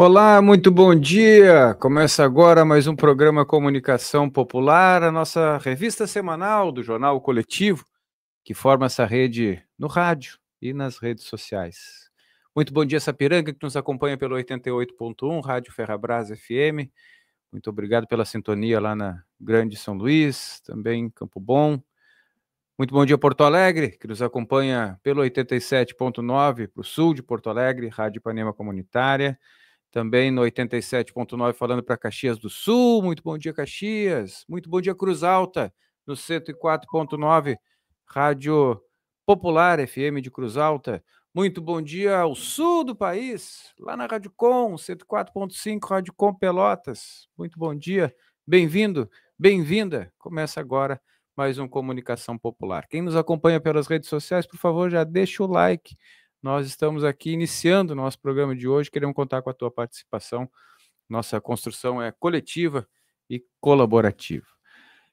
Olá, muito bom dia! Começa agora mais um programa Comunicação Popular, a nossa revista semanal do Jornal Coletivo, que forma essa rede no rádio e nas redes sociais. Muito bom dia, Sapiranga, que nos acompanha pelo 88.1, Rádio Ferrabras FM. Muito obrigado pela sintonia lá na Grande São Luís, também Campo Bom. Muito bom dia, Porto Alegre, que nos acompanha pelo 87.9 para o sul de Porto Alegre, Rádio Ipanema Comunitária. Também no 87.9 falando para Caxias do Sul. Muito bom dia, Caxias. Muito bom dia, Cruz Alta, no 104.9, Rádio Popular FM de Cruz Alta. Muito bom dia ao sul do país, lá na Rádio Com, 104.5, Rádio Com Pelotas. Muito bom dia, bem-vindo, bem-vinda. Começa agora mais um Comunicação Popular. Quem nos acompanha pelas redes sociais, por favor, já deixa o like. Nós estamos aqui iniciando o nosso programa de hoje, queremos contar com a tua participação. Nossa construção é coletiva e colaborativa.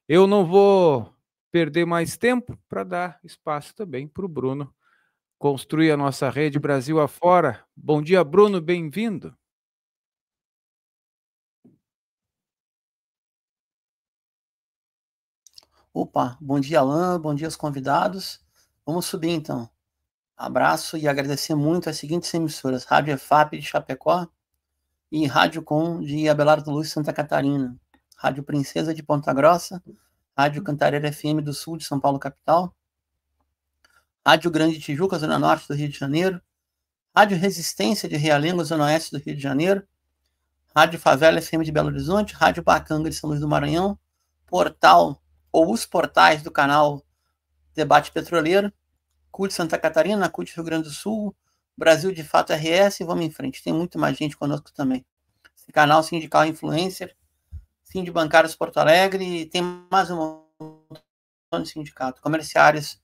Eu não vou perder mais tempo para dar espaço também para o Bruno construir a nossa rede Brasil afora. Bom dia, Bruno, bem-vindo. Opa, bom dia, Alain, bom dia aos convidados. Vamos subir então. Abraço e agradecer muito as seguintes emissoras: Rádio EFAP de Chapecó e Rádio Com de Abelardo Luz, Santa Catarina, Rádio Princesa de Ponta Grossa, Rádio Cantareira FM do Sul de São Paulo, capital, Rádio Grande Tijuca, Zona Norte do Rio de Janeiro, Rádio Resistência de Realengo, Zona Oeste do Rio de Janeiro, Rádio Favela FM de Belo Horizonte, Rádio Bacanga de São Luís do Maranhão, portal ou os portais do canal Debate Petroleiro, CUT Santa Catarina, CUT Rio Grande do Sul, Brasil de Fato RS, e vamos em frente. Tem muito mais gente conosco também. Esse canal Sindical Influencer, Sindibancários Porto Alegre, tem mais um montão de sindicato, comerciários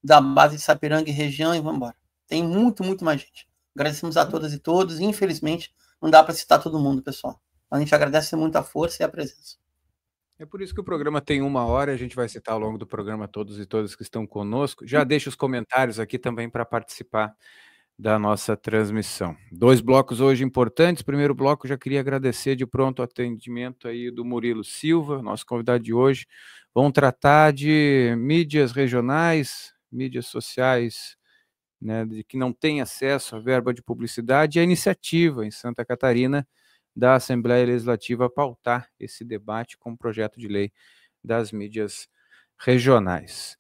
da base de Sapiranga e região, e vamos embora. Tem muito mais gente. Agradecemos a todas e todos. Infelizmente, não dá para citar todo mundo, pessoal. A gente agradece muito a força e a presença. É por isso que o programa tem 1 hora, a gente vai citar ao longo do programa todos e todas que estão conosco. Já deixa os comentários aqui também para participar da nossa transmissão. 2 blocos hoje importantes. Primeiro bloco, já queria agradecer de pronto o atendimento aí do Murilo Silva, nosso convidado de hoje. Vamos tratar de mídias regionais, mídias sociais, né, de que não tem acesso à verba de publicidade, e a iniciativa em Santa Catarina da Assembleia Legislativa pautar esse debate com o projeto de lei das mídias regionais.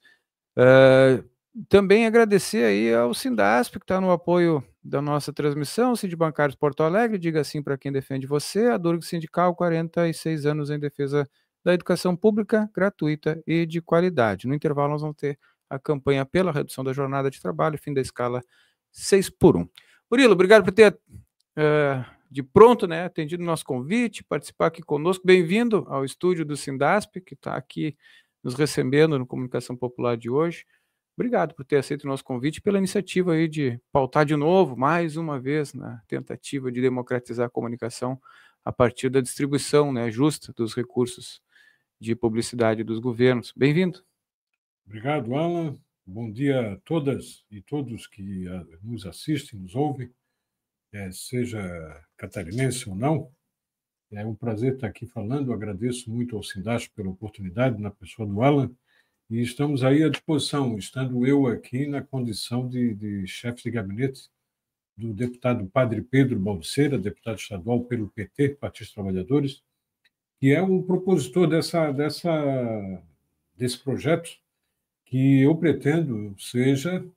Também agradecer aí ao Sindasp, que está no apoio da nossa transmissão, Sindibancários Porto Alegre, diga sim para quem defende você, a Durg Sindical, 46 anos em defesa da educação pública, gratuita e de qualidade. No intervalo nós vamos ter a campanha pela redução da jornada de trabalho, fim da escala 6x1. Murilo, obrigado por ter de pronto, né, atendido o nosso convite, participar aqui conosco. Bem-vindo ao estúdio do Sindasp, que está aqui nos recebendo no Comunicação Popular de hoje. Obrigado por ter aceito o nosso convite e pela iniciativa aí de pautar de novo, mais uma vez, na tentativa de democratizar a comunicação a partir da distribuição, né, justa dos recursos de publicidade dos governos. Bem-vindo. Obrigado, Alan. Bom dia a todas e todos que nos assistem, nos ouvem, seja catarinense ou não. É um prazer estar aqui falando. Agradeço muito ao Sindasco pela oportunidade, na pessoa do Alan, e estamos aí à disposição, estando eu aqui na condição de chefe de gabinete do deputado Padre Pedro Balseira, deputado estadual pelo PT, Partido dos Trabalhadores, que é o propositor desse projeto, que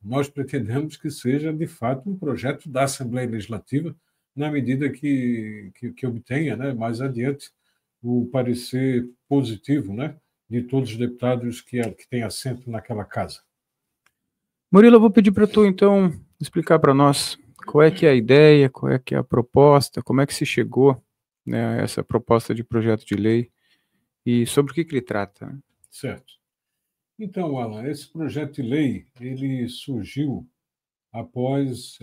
nós pretendemos que seja, de fato, um projeto da Assembleia Legislativa, na medida que obtenha, né, mais adiante, o parecer positivo, né, de todos os deputados que têm assento naquela casa. Murilo, eu vou pedir para tu, então, explicar para nós qual é que é a ideia, qual é que é a proposta, como é que se chegou, né, a essa proposta de projeto de lei e sobre o que ele trata. Né? Certo. Então, Alan, esse projeto de lei ele surgiu após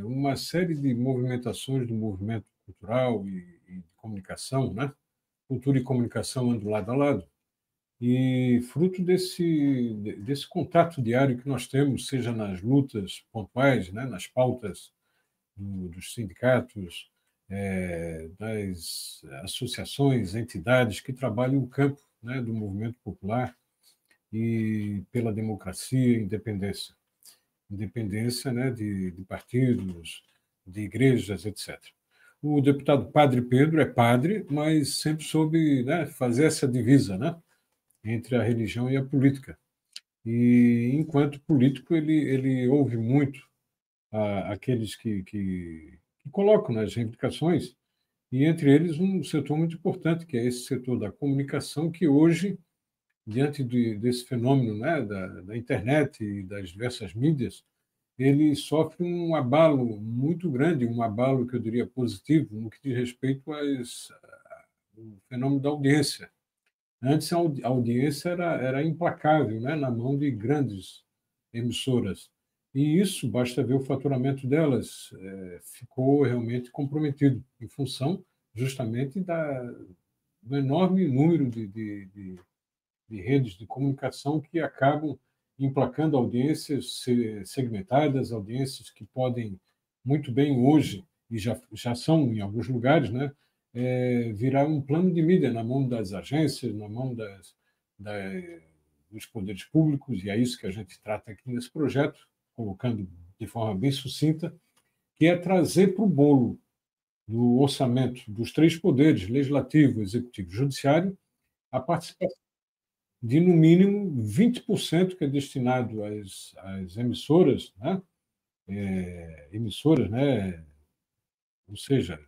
uma série de movimentações do movimento cultural e de comunicação, né? Cultura e comunicação andam lado a lado. E fruto desse contato diário que nós temos, seja nas lutas pontuais, né? Nas pautas dos sindicatos, das associações, entidades que trabalham o campo, né? Do movimento popular e pela democracia e independência. Independência, né, de partidos, de igrejas, etc. O deputado Padre Pedro é padre, mas sempre soube, né, fazer essa divisa, né, entre a religião e a política. E, enquanto político, ele ouve muito aqueles que colocam nas reivindicações, e entre eles um setor muito importante, que é esse setor da comunicação, que hoje, diante desse fenômeno, né, da internet e das diversas mídias, ele sofre um abalo muito grande, um abalo que eu diria positivo, no que diz respeito ao fenômeno da audiência. Antes, a audiência era implacável, né, na mão de grandes emissoras. E isso, basta ver o faturamento delas, ficou realmente comprometido, em função justamente do enorme número de redes de comunicação que acabam emplacando audiências segmentadas, audiências que podem muito bem hoje, e já são em alguns lugares, né, virar um plano de mídia na mão das agências, na mão dos poderes públicos, e é isso que a gente trata aqui nesse projeto, colocando de forma bem sucinta, que é trazer para o bolo do orçamento dos três poderes, legislativo, executivo e judiciário, a participação de, no mínimo, 20% que é destinado às emissoras, né? Emissoras, né? Ou seja,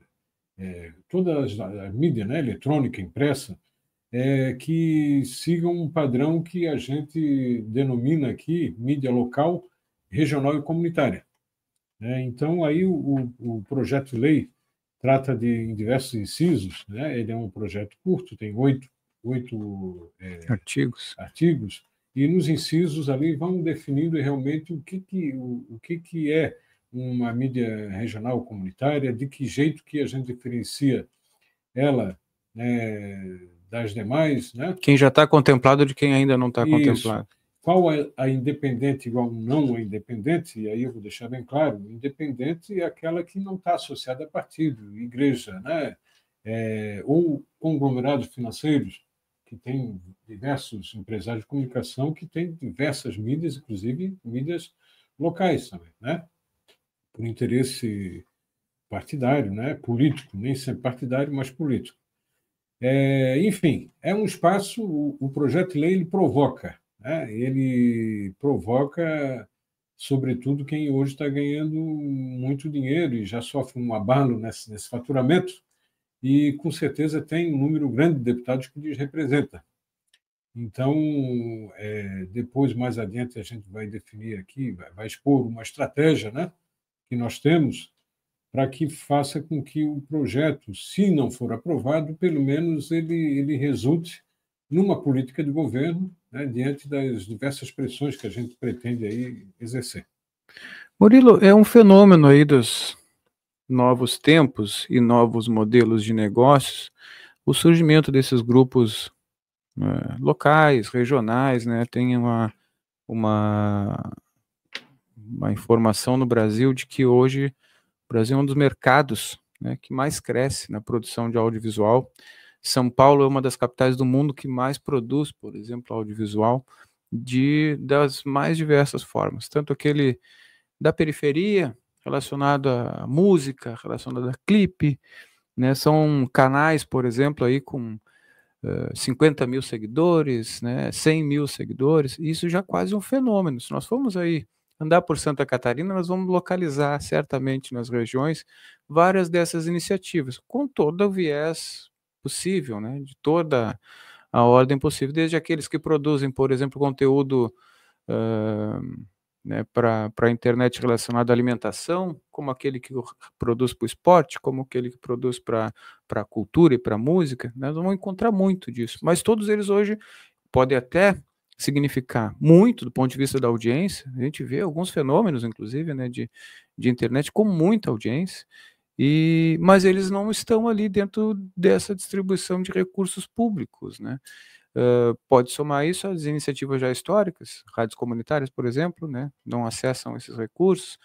toda a mídia, né? Eletrônica, impressa, que sigam um padrão que a gente denomina aqui mídia local, regional e comunitária. Então, aí o projeto de lei trata em diversos incisos, né? Ele é um projeto curto, tem oito artigos, e nos incisos ali vão definindo realmente o que é uma mídia regional comunitária, de que jeito que a gente diferencia ela, né, das demais. Né? Quem já está contemplado de quem ainda não está contemplado. Qual é a independente igual não a independente? E aí eu vou deixar bem claro, independente é aquela que não está associada a partido, igreja, né? Ou conglomerados financeiros, que tem diversos empresários de comunicação que têm diversas mídias, inclusive mídias locais também, né? Por interesse partidário, né? Político, nem sempre partidário, mas político. Enfim, é um espaço, o projeto de lei ele provoca, né? Ele provoca, sobretudo, quem hoje está ganhando muito dinheiro e já sofre um abalo nesse faturamento, e com certeza tem um número grande de deputados que lhes representa. Então, depois, mais adiante, a gente vai definir aqui, vai expor uma estratégia, né, que nós temos para que faça com que o projeto, se não for aprovado, pelo menos ele resulte numa política de governo, né, diante das diversas pressões que a gente pretende aí exercer. Murilo, é um fenômeno aí dos novos tempos e novos modelos de negócios, o surgimento desses grupos locais, regionais, né? Tem uma informação no Brasil de que hoje o Brasil é um dos mercados, né, que mais cresce na produção de audiovisual. São Paulo é uma das capitais do mundo que mais produz, por exemplo, audiovisual das mais diversas formas, tanto aquele da periferia, relacionado à música, relacionado a clipe, né? São canais, por exemplo, aí com 50 mil seguidores, né? 100 mil seguidores, isso já é quase um fenômeno. Se nós formos aí andar por Santa Catarina, nós vamos localizar certamente nas regiões várias dessas iniciativas, com todo o viés possível, né? De toda a ordem possível, desde aqueles que produzem, por exemplo, conteúdo né, para a internet relacionado à alimentação, como aquele que produz para o esporte, como aquele que produz para a cultura e para a música, nós vamos encontrar muito disso. Mas todos eles hoje podem até significar muito do ponto de vista da audiência. A gente vê alguns fenômenos, inclusive, né, de internet com muita audiência, mas eles não estão ali dentro dessa distribuição de recursos públicos, né? Pode somar isso às iniciativas já históricas, rádios comunitárias, por exemplo, né, não acessam esses recursos.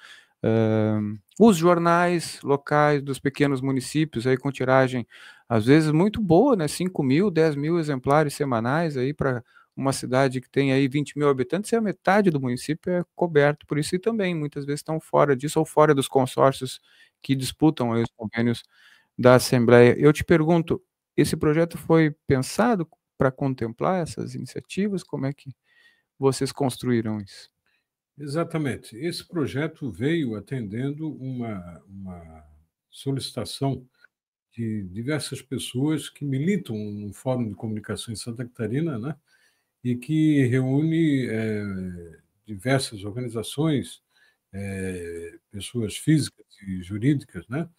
Os jornais locais dos pequenos municípios, aí com tiragem, às vezes, muito boa, né, 5 mil, 10 mil exemplares semanais aí para uma cidade que tem aí 20 mil habitantes, e a metade do município é coberto por isso, e também muitas vezes estão fora disso ou fora dos consórcios que disputam aí os convênios da Assembleia. Eu te pergunto, esse projeto foi pensado para contemplar essas iniciativas? Como é que vocês construíram isso? Exatamente. Esse projeto veio atendendo uma solicitação de diversas pessoas que militam no Fórum de Comunicação em Santa Catarina, né? E que reúne diversas organizações, pessoas físicas e jurídicas, né?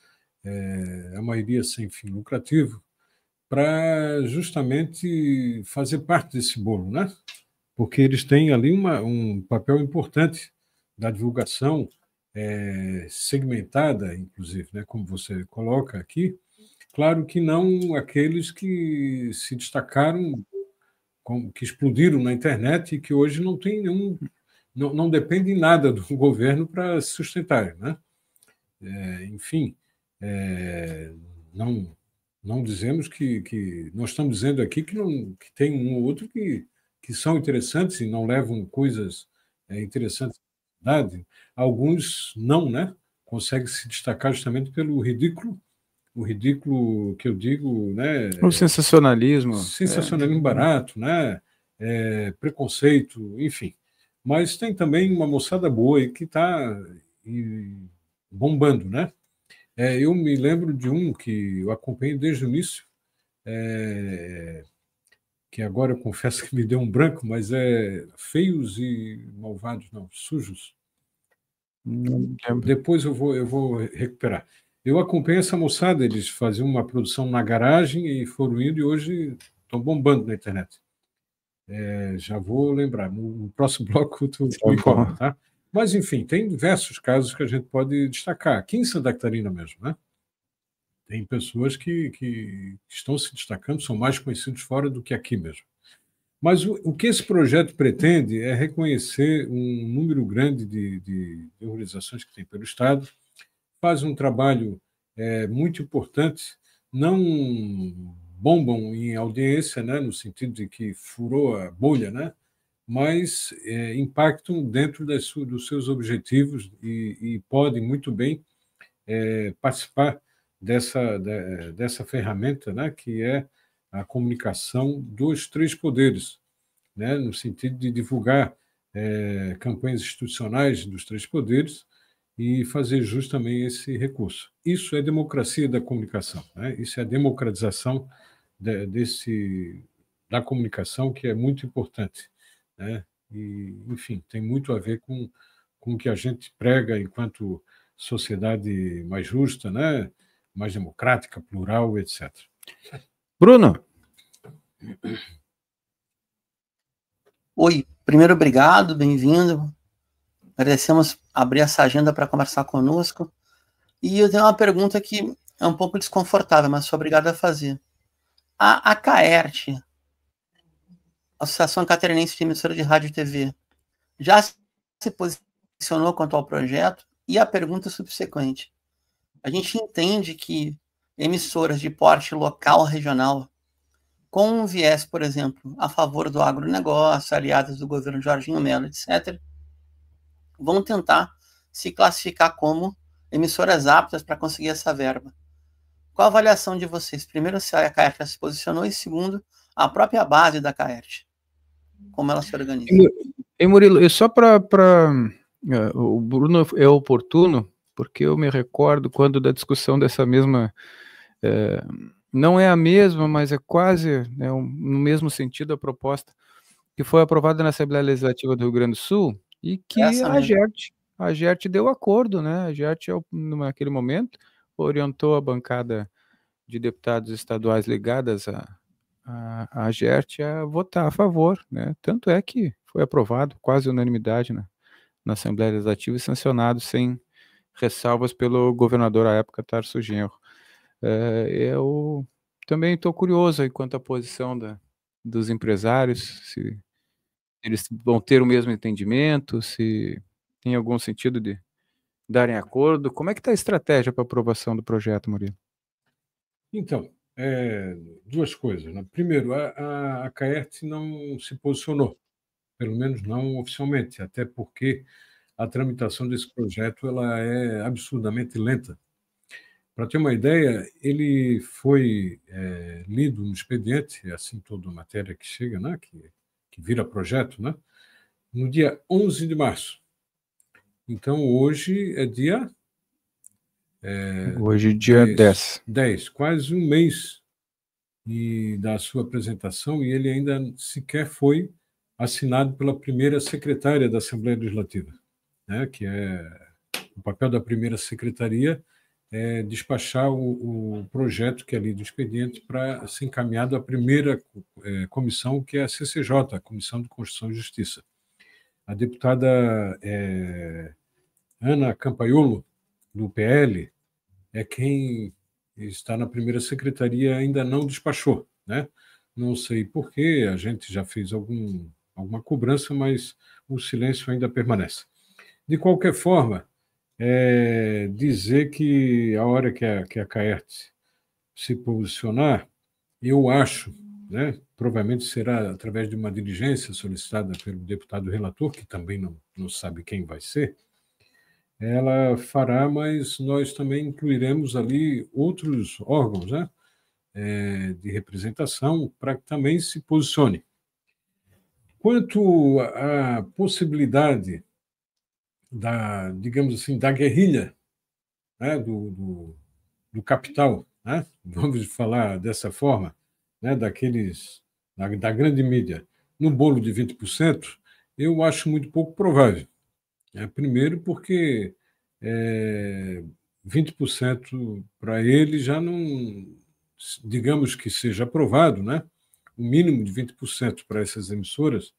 A maioria sem fim lucrativo, para justamente fazer parte desse bolo, né? Porque eles têm ali um papel importante da divulgação segmentada, inclusive, né? Como você coloca aqui. Claro que não aqueles que se destacaram, que explodiram na internet e que hoje não tem nenhum, não dependem nada do governo para se sustentar, né? Enfim, não dizemos que nós estamos dizendo aqui que tem um ou outro que são interessantes e não levam coisas interessantes à cidade. Alguns não, né? Conseguem se destacar justamente pelo ridículo, o ridículo que eu digo, né? O sensacionalismo. Sensacionalismo barato, né? Preconceito, enfim. Mas tem também uma moçada boa aí que está bombando, né? Eu me lembro de um que eu acompanhei desde o início, que agora eu confesso que me deu um branco, mas é Feios e Malvados, não, Sujos. Depois eu vou recuperar. Eu acompanhei essa moçada, eles faziam uma produção na garagem e foram indo e hoje estão bombando na internet. Já vou lembrar, no próximo bloco tu me cobra, tá? Mas, enfim, tem diversos casos que a gente pode destacar. Aqui em Santa Catarina mesmo, né? Tem pessoas que estão se destacando, são mais conhecidos fora do que aqui mesmo. Mas o que esse projeto pretende é reconhecer um número grande de organizações que tem pelo Estado, faz um trabalho muito importante, não bombam em audiência, né, no sentido de que furou a bolha, né, mas impactam dentro dos seus objetivos e podem muito bem participar dessa ferramenta, né, que é a comunicação dos três poderes, né, no sentido de divulgar campanhas institucionais dos três poderes e fazer jus também esse recurso. Isso é democracia da comunicação, né? Isso é a democratização da comunicação, que é muito importante, né? E, enfim, tem muito a ver com o que a gente prega enquanto sociedade mais justa, né? Mais democrática, plural, etc. Bruno, Oi, primeiro, obrigado, bem-vindo. Agradecemos abrir essa agenda para conversar conosco. E eu tenho uma pergunta que é um pouco desconfortável, mas sou obrigado a fazer. A CAERT, Associação Catarinense de Emissora de Rádio e TV, já se posicionou quanto ao projeto? E a pergunta subsequente. A gente entende que emissoras de porte local, regional, com um viés, por exemplo, a favor do agronegócio, aliadas do governo Jorginho Mello, etc., vão tentar se classificar como emissoras aptas para conseguir essa verba. Qual a avaliação de vocês? Primeiro, se a CAERT já se posicionou, e segundo, a própria base da CAERT, como ela se organiza. E Murilo, e só para o Bruno é oportuno, porque eu me recordo quando da discussão dessa mesma, não é a mesma, mas é quase no mesmo sentido a proposta que foi aprovada na Assembleia Legislativa do Rio Grande do Sul e que a GERT deu acordo, né? A GERT, naquele momento, orientou a bancada de deputados estaduais ligadas a GERT a votar a favor, né? Tanto é que foi aprovado, quase unanimidade na Assembleia Legislativa e sancionado sem ressalvas pelo governador à época, Tarso Genro. Eu também estou curioso aí quanto à posição dos empresários, se eles vão ter o mesmo entendimento, se tem algum sentido de darem acordo. Como é que está a estratégia para aprovação do projeto, Murilo? Então, duas coisas, né? Primeiro, a CAERT não se posicionou, pelo menos não oficialmente, até porque a tramitação desse projeto ela é absurdamente lenta. Para ter uma ideia, ele foi lido no expediente, assim toda matéria que chega, né, que vira projeto, né, no dia 11 de março. Então, hoje é dia... hoje, dia 10, quase um mês da sua apresentação, e ele ainda sequer foi assinado pela primeira secretária da Assembleia Legislativa, né, que é o papel da primeira secretaria é despachar o projeto que é ali do expediente para ser encaminhado à primeira comissão, que é a CCJ, a Comissão de Constituição e Justiça. A deputada Ana Campaiolo, do PL, é quem está na primeira secretaria, ainda não despachou, né? Não sei por quê, a gente já fez alguma cobrança, mas o silêncio ainda permanece. De qualquer forma, dizer que a hora que a CAERT se posicionar, eu acho, né, provavelmente será através de uma diligência solicitada pelo deputado relator, que também não sabe quem vai ser, ela fará, mas nós também incluiremos ali outros órgãos, né, de representação para que também se posicione. Quanto à possibilidade digamos assim, da guerrilha, né, do capital, né, vamos falar dessa forma, né, da grande mídia, no bolo de 20%, eu acho muito pouco provável. Primeiro porque 20% para ele já não, digamos que seja aprovado, né, o mínimo de 20% para essas emissoras,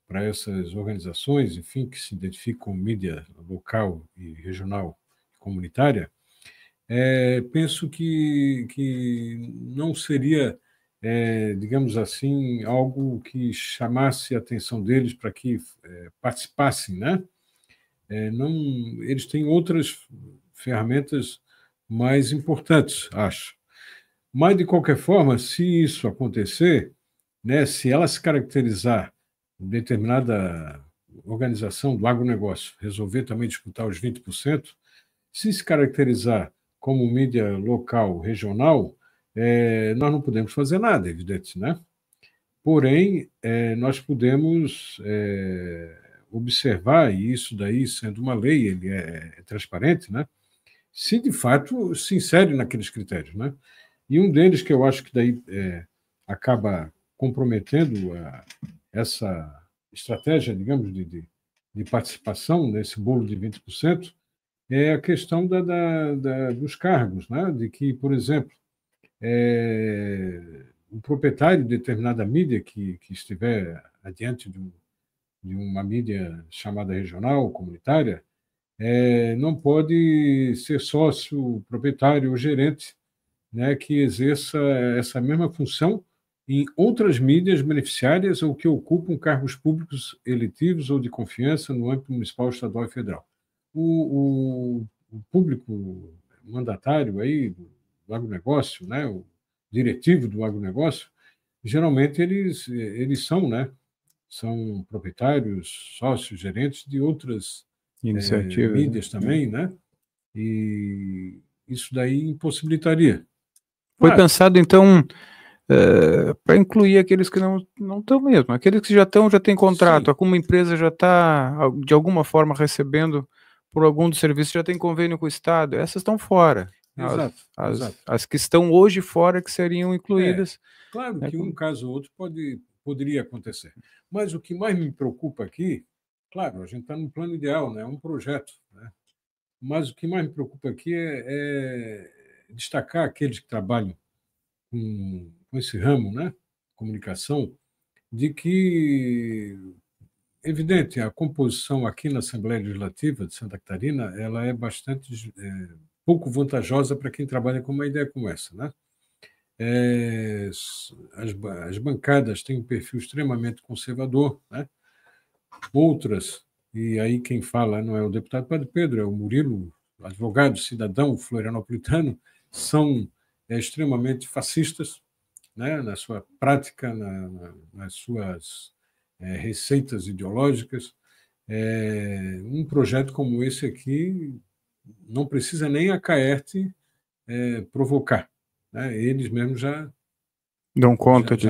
para essas organizações, enfim, que se identificam com mídia local e regional comunitária, penso que não seria, digamos assim, algo que chamasse a atenção deles para que participassem, né? Não, eles têm outras ferramentas mais importantes, acho. Mas, de qualquer forma, se isso acontecer, né, se ela se caracterizar determinada organização do agronegócio, resolver também disputar os 20%, se caracterizar como mídia local, regional, nós não podemos fazer nada, evidente, né? Porém, nós podemos observar, e isso daí, sendo uma lei, ele é transparente, né? Se de fato se insere naqueles critérios, né? E um deles que eu acho que daí acaba comprometendo essa estratégia, digamos, de participação nesse bolo de 20%, é a questão dos cargos, né? De que, por exemplo, o proprietário de determinada mídia que estiver adiante de uma mídia chamada regional, comunitária, não pode ser sócio, proprietário ou gerente, né, que exerça essa mesma função em outras mídias beneficiárias ou que ocupam cargos públicos eletivos ou de confiança no âmbito municipal, estadual e federal. O público mandatário aí do agronegócio, né, o diretivo do agronegócio, geralmente eles são, né, são proprietários, sócios, gerentes de outras mídias, né, também, né? E isso daí impossibilitaria. Foi pensado, então, para incluir aqueles que não estão mesmo, aqueles que já têm contrato, alguma empresa já está, de alguma forma, recebendo por algum dos serviços, já tem convênio com o Estado, essas estão fora. Exato, as que estão hoje fora que seriam incluídas. Claro que um caso ou outro poderia acontecer. Mas o que mais me preocupa aqui, claro, a gente está no plano ideal, né? É um projeto, né? Mas o que mais me preocupa aqui é destacar aqueles que trabalham com esse ramo, né? Comunicação, de que, evidente, a composição aqui na Assembleia Legislativa de Santa Catarina, ela é bastante pouco vantajosa para quem trabalha com uma ideia como essa, né? As bancadas têm um perfil extremamente conservador, né? Outras, e aí quem fala não é o deputado Padre Pedro, é o Murilo, advogado, cidadão florianopolitano, são extremamente fascistas, né? Na sua prática, nas suas receitas ideológicas. Um projeto como esse aqui não precisa nem a Caerte provocar, né? Eles mesmos já dão conta de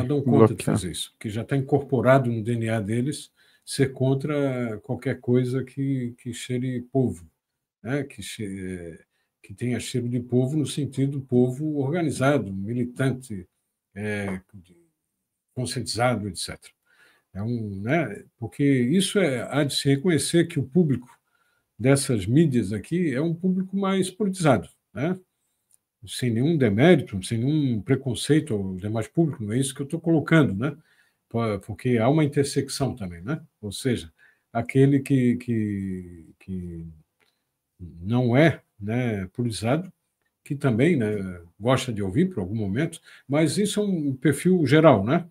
fazer isso, que já está incorporado no DNA deles ser contra qualquer coisa que cheire povo, né? Que tenha cheiro de povo no sentido povo organizado, militante, conscientizado, etc. Né? Porque isso há de se reconhecer que o público dessas mídias aqui é um público mais politizado, né? Sem nenhum demérito, sem nenhum preconceito ao demais público, não é isso que eu estou colocando, né? Porque há uma intersecção também, né? Ou seja, aquele que não é, né, politizado, que também, né, gosta de ouvir por algum momento, mas isso é um perfil geral, né?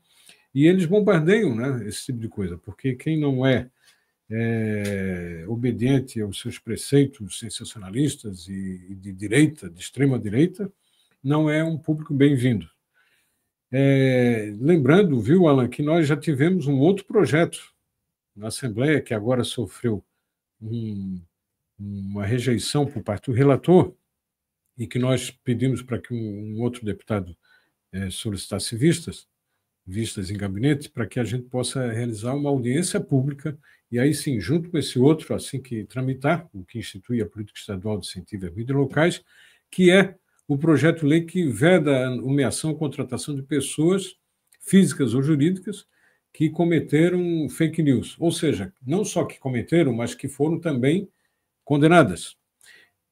E eles bombardeiam, né, esse tipo de coisa, porque quem não é obediente aos seus preceitos sensacionalistas e de direita, de extrema direita, não é um público bem-vindo. Lembrando, viu, Alan, que nós já tivemos um outro projeto na Assembleia que agora sofreu uma rejeição por parte do relator e que nós pedimos para que um outro deputado solicitasse vistas em gabinete, para que a gente possa realizar uma audiência pública e aí sim, junto com esse outro, assim que tramitar, o que institui a Política Estadual de Incentivo às Mídias Locais, que é o projeto-lei que veda a nomeação e contratação de pessoas físicas ou jurídicas que cometeram fake news, ou seja, não só que cometeram, mas que foram também condenadas.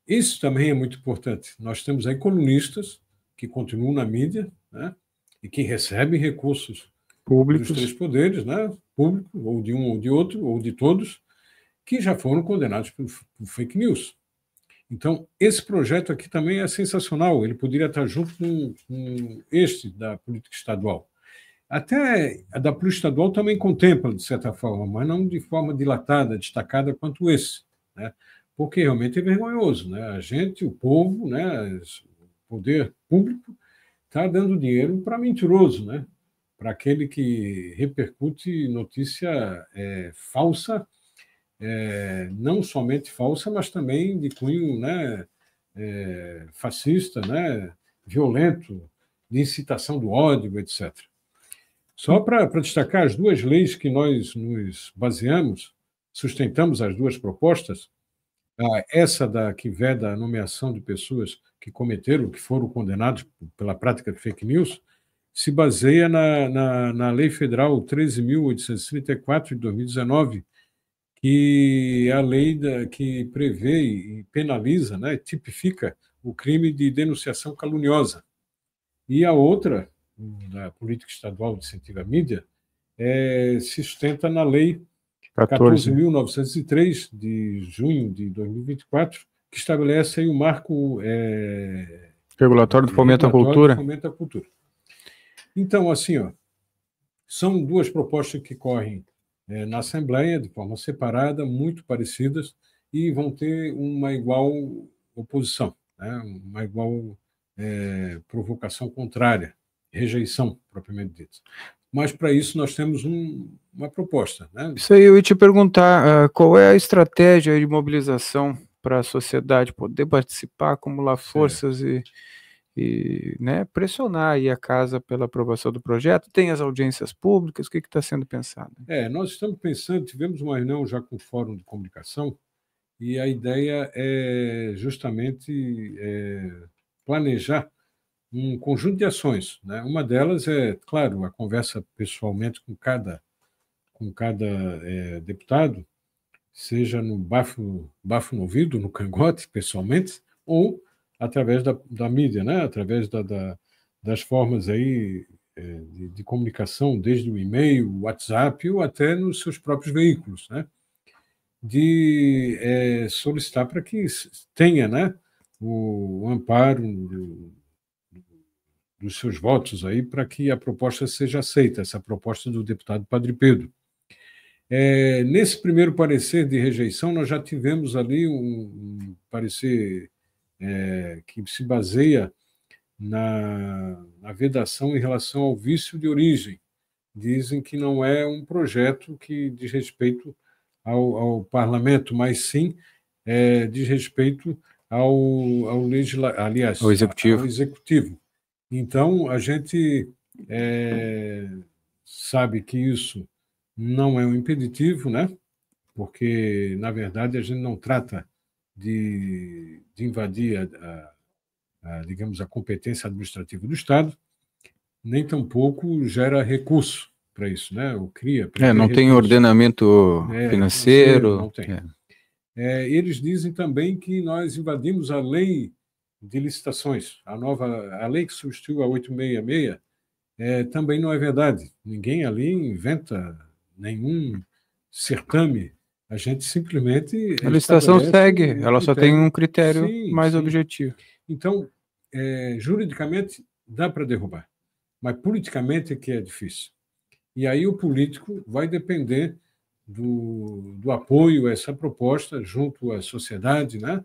Isso também é muito importante. Nós temos aí colunistas que continuam na mídia, né, e que recebem recursos públicos dos três poderes, né, público, ou de um ou de outro, ou de todos, que já foram condenados por fake news. Então, esse projeto aqui também é sensacional. Ele poderia estar junto com este da política estadual. Até a da política estadual também contempla, de certa forma, mas não de forma dilatada, destacada quanto esse, né? Porque realmente é vergonhoso, né? A gente, o povo, né, o poder público, está dando dinheiro para mentiroso, né? Para aquele que repercute notícia falsa, não somente falsa, mas também de cunho, né, fascista, né, violento, de incitação do ódio, etc. Só para destacar as duas leis que nós nos baseamos, sustentamos as duas propostas, essa que veda a nomeação de pessoas que cometeram, que foram condenados pela prática de fake news, se baseia na Lei Federal 13.834 de 2019, que é a lei que prevê e penaliza, né, tipifica o crime de denunciação caluniosa. E a outra, da Política Estadual de Incentivo à Mídia, se sustenta na Lei 14.903, de junho de 2024, que estabelece aí o marco regulatório do fomento à cultura. Então, assim, ó, são duas propostas que correm na Assembleia, de forma separada, muito parecidas, e vão ter uma igual oposição, né? Uma igual provocação contrária, rejeição, propriamente dita. Mas, para isso, nós temos uma proposta, né? Isso aí, eu ia te perguntar, qual é a estratégia de mobilização para a sociedade poder participar, acumular forças e né, pressionar aí a casa pela aprovação do projeto? Tem as audiências públicas? O que está sendo pensado? Nós estamos pensando, tivemos uma reunião já com o Fórum de Comunicação, e a ideia é justamente planejar um conjunto de ações, né? Uma delas é, claro, a conversa pessoalmente com cada deputado, seja no bafo no ouvido, no cangote, pessoalmente, ou através da mídia, né? Através das formas aí de comunicação, desde o e-mail, o WhatsApp, ou até nos seus próprios veículos, né? De solicitar para que tenha, né, o amparo dos seus votos aí para que a proposta seja aceita, essa proposta do deputado Padre Pedro. Nesse primeiro parecer de rejeição, nós já tivemos ali um parecer que se baseia na vedação em relação ao vício de origem. Dizem que não é um projeto que diz respeito ao parlamento, mas sim diz respeito ao executivo. Então, a gente sabe que isso não é um impeditivo, né? Porque, na verdade, a gente não trata de invadir digamos, a competência administrativa do Estado, nem tampouco gera recurso para isso, né? Ou cria. Não tem ordenamento financeiro. Não tem. Eles dizem também que nós invadimos a lei de licitações, a lei que substituiu a 866, também não é verdade. Ninguém ali inventa nenhum certame. A gente simplesmente a licitação segue, ela só tem um critério mais objetivo. Então, juridicamente dá para derrubar, mas politicamente é que é difícil. E aí o político vai depender do apoio a essa proposta junto à sociedade, né?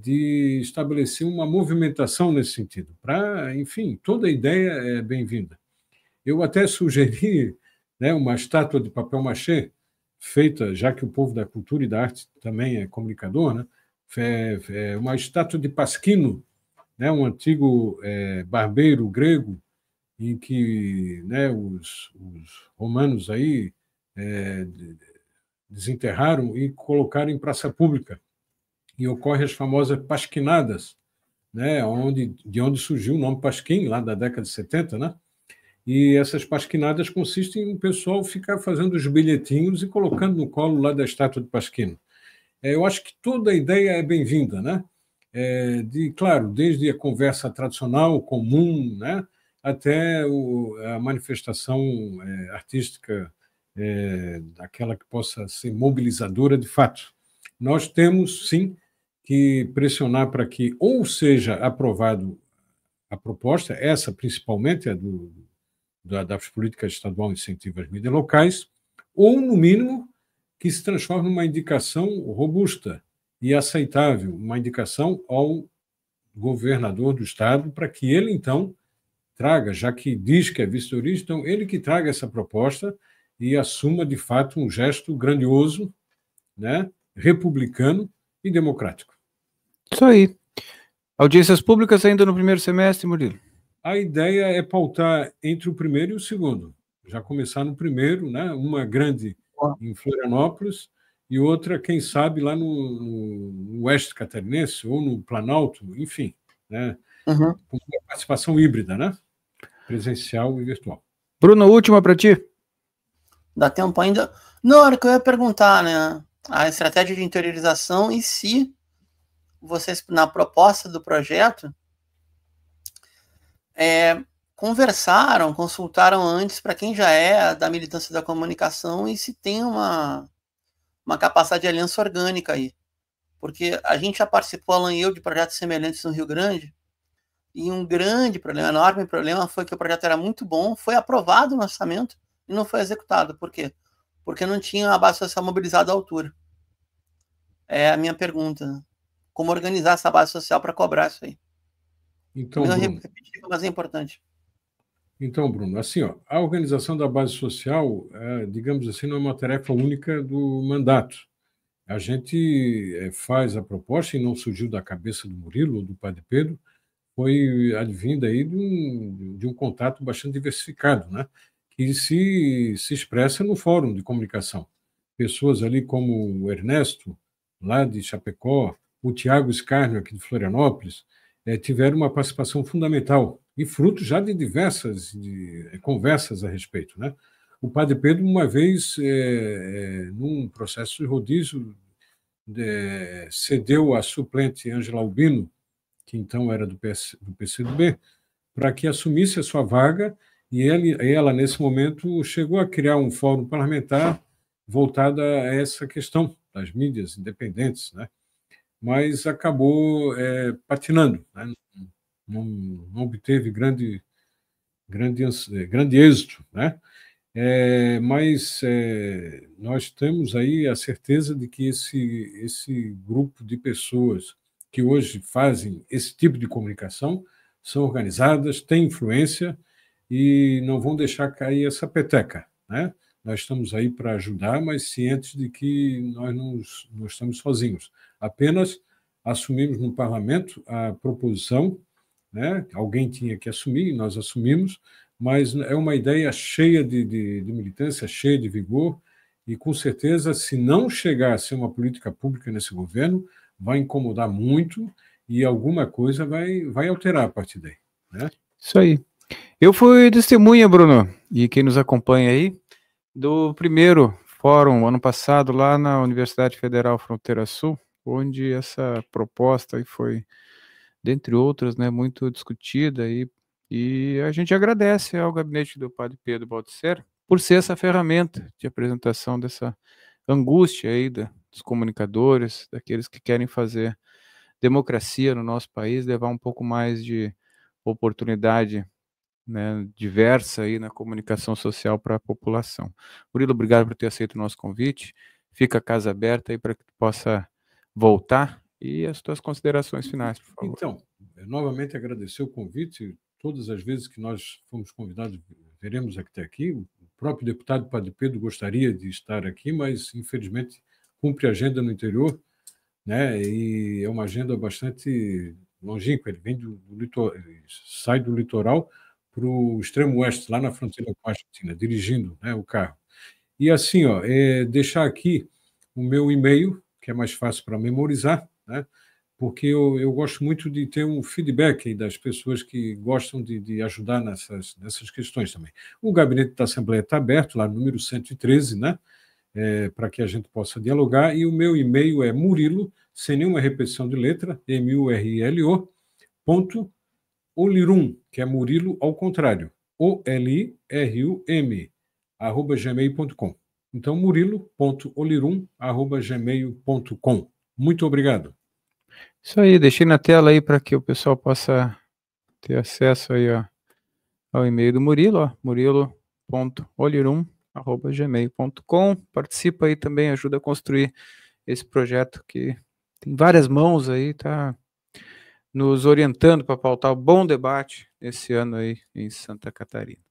De estabelecer uma movimentação nesse sentido. Enfim, toda ideia é bem-vinda. Eu até sugeri, né, uma estátua de papel machê feita, já que o povo da cultura e da arte também é comunicador, né? Uma estátua de Pasquino, né, um antigo barbeiro grego, em que, né, os romanos aí desenterraram e colocaram em praça pública. E ocorrem as famosas pasquinadas, né, de onde surgiu o nome Pasquim, lá da década de 70, né? E essas pasquinadas consistem em o pessoal ficar fazendo os bilhetinhos e colocando no colo lá da estátua de Pasquino. Eu acho que toda a ideia é bem-vinda, né? Claro, desde a conversa tradicional, comum, né, até a manifestação artística, daquela que possa ser mobilizadora de fato. Nós temos, sim, que pressionar para que ou seja aprovado a proposta, essa principalmente é das políticas estadual de incentivo às mídias locais, ou, no mínimo, que se transforme numa indicação robusta e aceitável, uma indicação ao governador do Estado, para que ele, então, traga, já que diz que é vice-origem, então ele que traga essa proposta e assuma, de fato, um gesto grandioso, né, republicano e democrático. Isso aí. Audiências públicas ainda no primeiro semestre, Murilo? A ideia é pautar entre o primeiro e o segundo. Já começar no primeiro, né, uma grande em Florianópolis e outra, quem sabe, lá no Oeste Catarinense ou no Planalto, enfim, né, com uma participação híbrida, né, presencial e virtual. Bruno, última para ti. Dá tempo ainda? Não, era que eu ia perguntar, né, a estratégia de interiorização e se vocês, na proposta do projeto, conversaram, consultaram antes para quem já é da militância da comunicação e se tem uma capacidade de aliança orgânica aí. Porque a gente já participou, Alan e eu, de projetos semelhantes no Rio Grande, e um grande problema, enorme problema, foi que o projeto era muito bom, foi aprovado no orçamento e não foi executado. Por quê? Porque não tinha a base social mobilizada à altura. É a minha pergunta. Como organizar essa base social para cobrar isso aí? Então, não Bruno, repetitiva, mas é importante. Então, Bruno, assim, ó, a organização da base social, digamos assim, não é uma tarefa única do mandato. A gente faz a proposta, e não surgiu da cabeça do Murilo ou do Padre Pedro, foi advinda aí de um contato bastante diversificado, né? Que se expressa no fórum de comunicação. Pessoas ali como o Ernesto, lá de Chapecó, o Tiago Escárnio, aqui de Florianópolis, tiveram uma participação fundamental e fruto já de diversas conversas a respeito, né? O Padre Pedro, uma vez, num processo de rodízio, cedeu a suplente Ângela Albino, que então era do PCdoB, para que assumisse a sua vaga, e ela, nesse momento, chegou a criar um fórum parlamentar voltado a essa questão das mídias independentes, né? Mas acabou patinando, né? Não obteve grande êxito, né? Mas nós temos aí a certeza de que esse grupo de pessoas que hoje fazem esse tipo de comunicação são organizadas, têm influência e não vão deixar cair essa peteca, né? Nós estamos aí para ajudar, mas cientes de que nós não estamos sozinhos. Apenas assumimos no parlamento a proposição, né? Alguém tinha que assumir, nós assumimos, mas é uma ideia cheia de militância, cheia de vigor, e com certeza, se não chegar a ser uma política pública nesse governo, vai incomodar muito e alguma coisa vai alterar a partir daí, né? Isso aí. Eu fui testemunha, Bruno, e quem nos acompanha aí, do primeiro fórum, ano passado, lá na Universidade Federal Fronteira Sul, onde essa proposta aí foi, dentre outras, né, muito discutida, e a gente agradece ao gabinete do Padre Pedro Baldicer por ser essa ferramenta de apresentação dessa angústia aí dos comunicadores, daqueles que querem fazer democracia no nosso país, levar um pouco mais de oportunidade, né, diversa aí na comunicação social para a população. Murilo, obrigado por ter aceito o nosso convite. Fica a casa aberta aí para que tu possa voltar e as tuas considerações finais, por favor. Então, novamente agradecer o convite. Todas as vezes que nós fomos convidados, veremos até aqui. O próprio deputado Padre Pedro gostaria de estar aqui, mas infelizmente cumpre agenda no interior, né? E é uma agenda bastante longínqua. Ele vem sai do litoral para o extremo oeste, lá na fronteira com a Argentina, dirigindo, né, o carro. E assim, ó, deixar aqui o meu e-mail, que é mais fácil para memorizar, né, porque eu gosto muito de ter um feedback das pessoas que gostam de ajudar nessas questões também. O Gabinete da Assembleia está aberto, lá no número 113, né, para que a gente possa dialogar, e o meu e-mail é Murilo, sem nenhuma repetição de letra, MURILO, Olirum, que é Murilo ao contrário, OLIRUM, @gmail.com. Então, murilo.olirum@gmail.com. Muito obrigado. Isso aí, deixei na tela aí para que o pessoal possa ter acesso aí ao e-mail do Murilo, murilo.olirum@gmail.com. Participa aí também, ajuda a construir esse projeto que tem várias mãos aí, tá nos orientando para pautar um bom debate esse ano aí em Santa Catarina.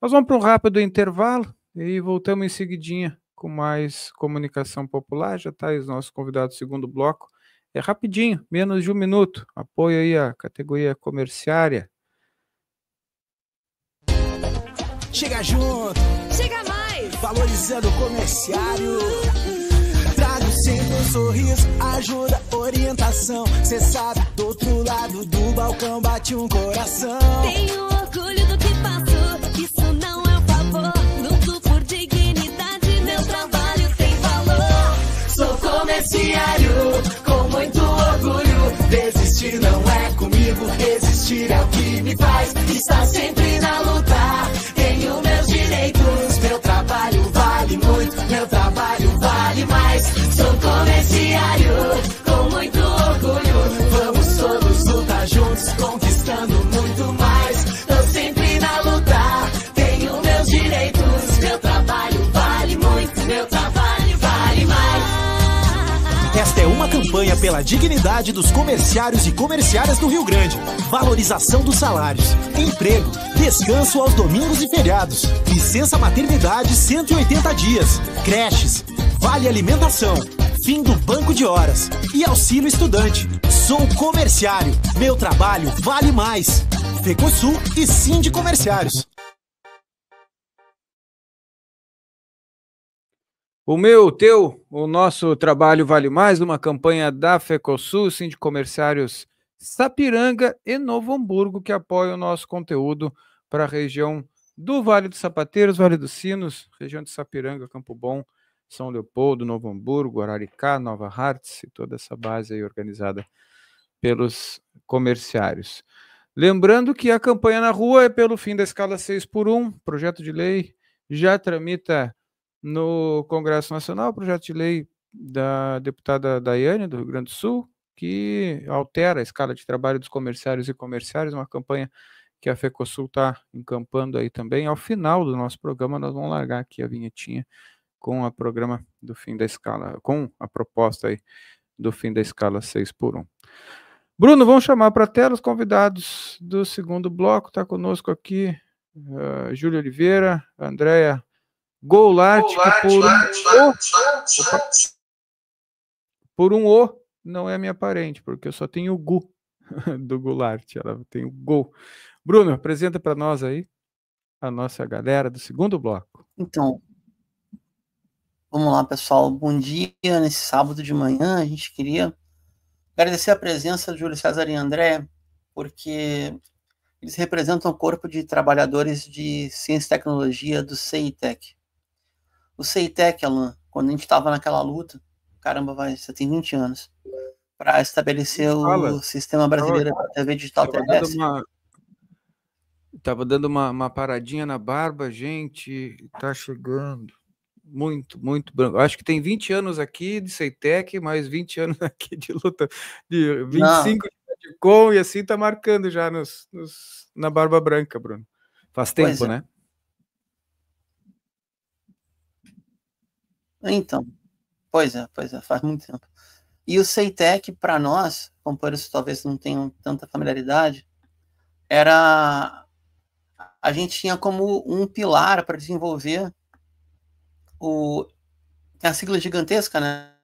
Nós vamos para um rápido intervalo e voltamos em seguidinha com mais comunicação popular. Já está aí os nossos convidados do segundo bloco. É rapidinho, menos de 1 minuto. Apoio aí a categoria comerciária. Chega junto, chega mais, valorizando o comerciário. Traduzindo um sorriso, ajuda, orientação. Cê sabe, do outro lado do balcão bate um coração. Tenho orgulho do que faço, isso não é um favor. Luto por dignidade, meu trabalho tem valor. Sou comerciário, com muito orgulho. Desistir não é comigo, resistir é o que me faz estar sempre na meu trabalho vale mais. Sou comerciário, com muito orgulho. Vamos todos lutar juntos, conquistando muito mais. Tô sempre na luta, tenho meus direitos. Meu trabalho vale muito, meu trabalho vale mais. Esta é uma campanha pela dignidade dos comerciários e comerciárias do Rio Grande. Valorização dos salários, emprego, descanso aos domingos e feriados, licença maternidade 180 dias, creches, vale alimentação, fim do banco de horas e auxílio estudante. Sou comerciário, meu trabalho vale mais. Fecosul e Sindicomerciários. O meu, o teu, o nosso trabalho vale mais, uma campanha da Fecosul, Sindicomerciários Sapiranga e Novo Hamburgo, que apoia o nosso conteúdo para a região do Vale dos Sapateiros, Vale dos Sinos, região de Sapiranga, Campo Bom, São Leopoldo, Novo Hamburgo, Araricá, Nova Hartz e toda essa base aí organizada pelos comerciários. Lembrando que a campanha na rua é pelo fim da escala 6x1, projeto de lei já tramita no Congresso Nacional, projeto de lei da deputada Daiane, do Rio Grande do Sul, que altera a escala de trabalho dos comerciários e comerciárias, uma campanha que a Fecosul está encampando aí também. Ao final do nosso programa, nós vamos largar aqui a vinhetinha com a programa do fim da escala, com a proposta aí do fim da escala 6x1. Bruno, vamos chamar para a tela os convidados do segundo bloco. Está conosco aqui Júlia Oliveira, Andréia Goulart, que por um O não é minha parente, porque eu só tenho o Gu do Goulart, ela tem o Gol. Bruno, apresenta para nós aí a nossa galera do segundo bloco. Então, vamos lá, pessoal. Bom dia. Nesse sábado de manhã, a gente queria agradecer a presença de Júlio César e André, porque eles representam o corpo de trabalhadores de ciência e tecnologia do CEITEC. O CEITEC, Alan, quando a gente estava naquela luta, caramba, você tem 20 anos, para estabelecer o Sistema Brasileiro da TV Digital Terrestre. Estava dando uma paradinha na barba, gente, está chegando. Muito, muito branco. Acho que tem 20 anos aqui de CEITEC, mais 20 anos aqui de luta, de 25 de com, e assim está marcando já na barba branca, Bruno. Faz tempo, né? Então, pois é, faz muito tempo. E o CEITEC, para nós, companheiros que talvez não tenham tanta familiaridade, a gente tinha como um pilar para desenvolver tem a sigla gigantesca, né?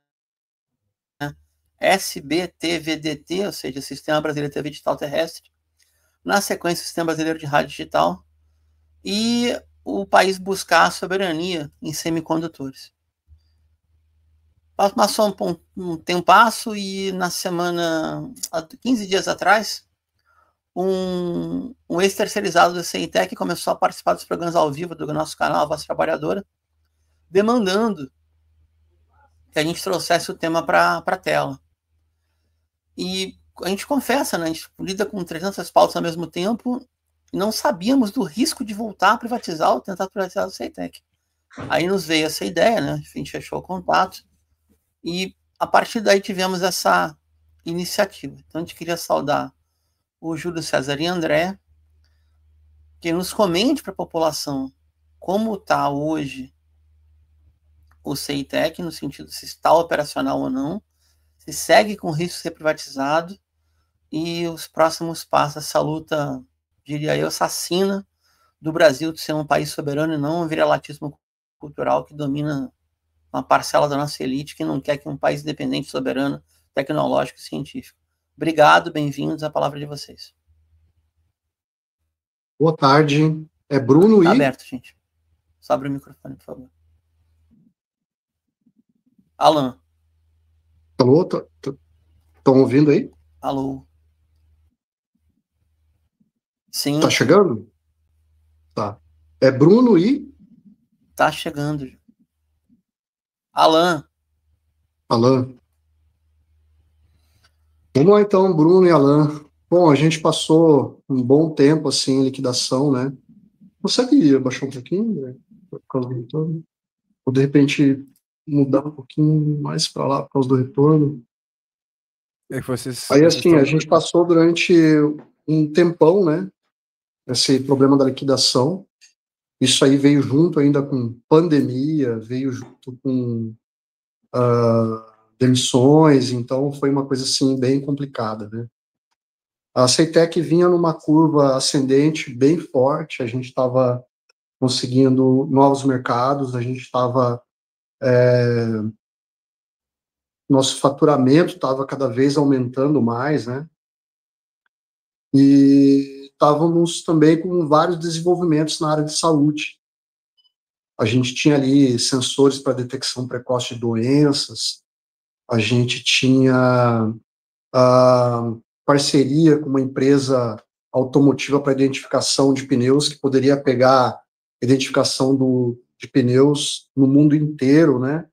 SBTVDT, ou seja, Sistema Brasileiro de TV Digital Terrestre, na sequência, Sistema Brasileiro de Rádio Digital, e o país buscar a soberania em semicondutores. Passou um passo e na semana, há 15 dias atrás, um ex-terceirizado do CEITEC começou a participar dos programas ao vivo do nosso canal, A Voz Trabalhadora, demandando que a gente trouxesse o tema para a tela. E a gente confessa, né, a gente lida com 300 pautas ao mesmo tempo e não sabíamos do risco de voltar a privatizar ou tentar privatizar o CEITEC. Aí nos veio essa ideia, né, a gente fechou o contato e a partir daí tivemos essa iniciativa. Então a gente queria saudar o Júlio César e André, que nos comente para a população como está hoje o CEITEC, no sentido se está operacional ou não, se segue com risco de ser privatizado e os próximos passos dessa luta, diria eu, assassina do Brasil de ser um país soberano e não um viralatismo cultural que domina uma parcela da nossa elite que não quer que um país independente, soberano, tecnológico e científico. Obrigado, bem-vindos, a palavra de vocês. Boa tarde, é Bruno Tá e... aberto, gente. Só abre o microfone, por favor. Alan. Alô, estão ouvindo aí? Alô. Sim. Tá chegando? Tá. É Bruno e... Tá chegando. Alan. Alan. Vamos lá então, Bruno e Alan. Bom, a gente passou um bom tempo assim em liquidação, né? Consegue abaixar um pouquinho, né? Por causa do retorno? ou de repente mudar um pouquinho mais para lá por causa do retorno. É que vocês Aí, assim, estão... a gente passou durante um tempão, né, esse problema da liquidação. Isso aí veio junto ainda com pandemia, veio junto com demissões, então foi uma coisa, assim, bem complicada, né. A Ceitec vinha numa curva ascendente bem forte, a gente estava conseguindo novos mercados, a gente estava... nosso faturamento estava cada vez aumentando mais, né? E estávamos também com vários desenvolvimentos na área de saúde. A gente tinha ali sensores para detecção precoce de doenças, a gente tinha parceria com uma empresa automotiva para identificação de pneus, que poderia pegar identificação de pneus no mundo inteiro, né?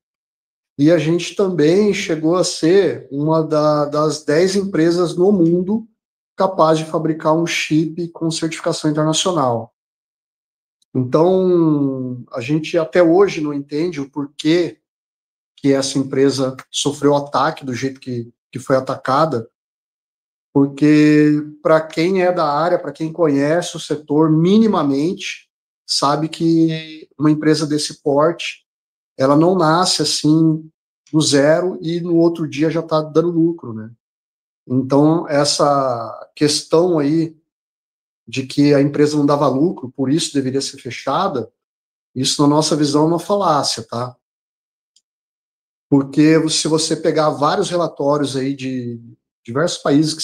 E a gente também chegou a ser uma das 10 empresas no mundo capaz de fabricar um chip com certificação internacional. Então, a gente até hoje não entende o porquê que essa empresa sofreu ataque do jeito que foi atacada, porque para quem é da área, para quem conhece o setor minimamente, sabe que uma empresa desse porte, ela não nasce assim do zero e no outro dia já está dando lucro, né? Então, essa questão aí de que a empresa não dava lucro, por isso deveria ser fechada, isso na nossa visão é uma falácia, tá? Porque se você pegar vários relatórios aí de diversos países que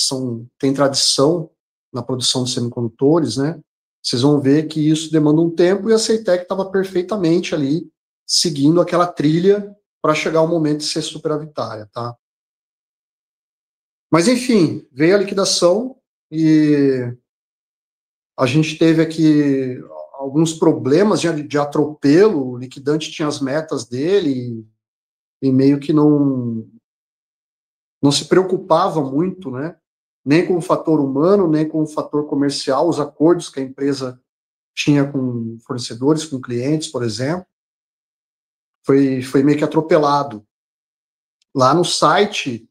têm tradição na produção de semicondutores, né? Vocês vão ver que isso demanda um tempo e a Ceitec estava perfeitamente ali seguindo aquela trilha para chegar ao momento de ser superavitária, tá? Mas, enfim, veio a liquidação e a gente teve aqui alguns problemas de atropelo, o liquidante tinha as metas dele e meio que não se preocupava muito, né? Nem com o fator humano, nem com o fator comercial, os acordos que a empresa tinha com fornecedores, com clientes, por exemplo. Foi meio que atropelado. Lá no site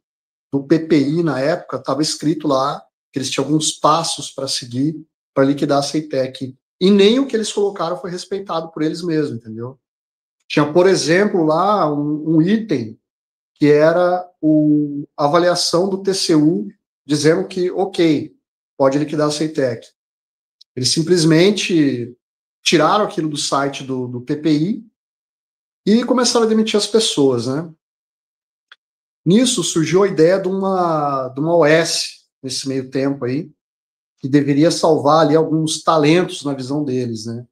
do PPI, na época, estava escrito lá que eles tinham alguns passos para seguir para liquidar a Ceitec. E nem o que eles colocaram foi respeitado por eles mesmos, entendeu? Tinha, por exemplo, lá um item que era a avaliação do TCU dizendo que, ok, pode liquidar a Ceitec. Eles simplesmente tiraram aquilo do site do PPI e começaram a demitir as pessoas, né? Nisso surgiu a ideia de uma OS, nesse meio tempo aí, que deveria salvar ali alguns talentos na visão deles, né?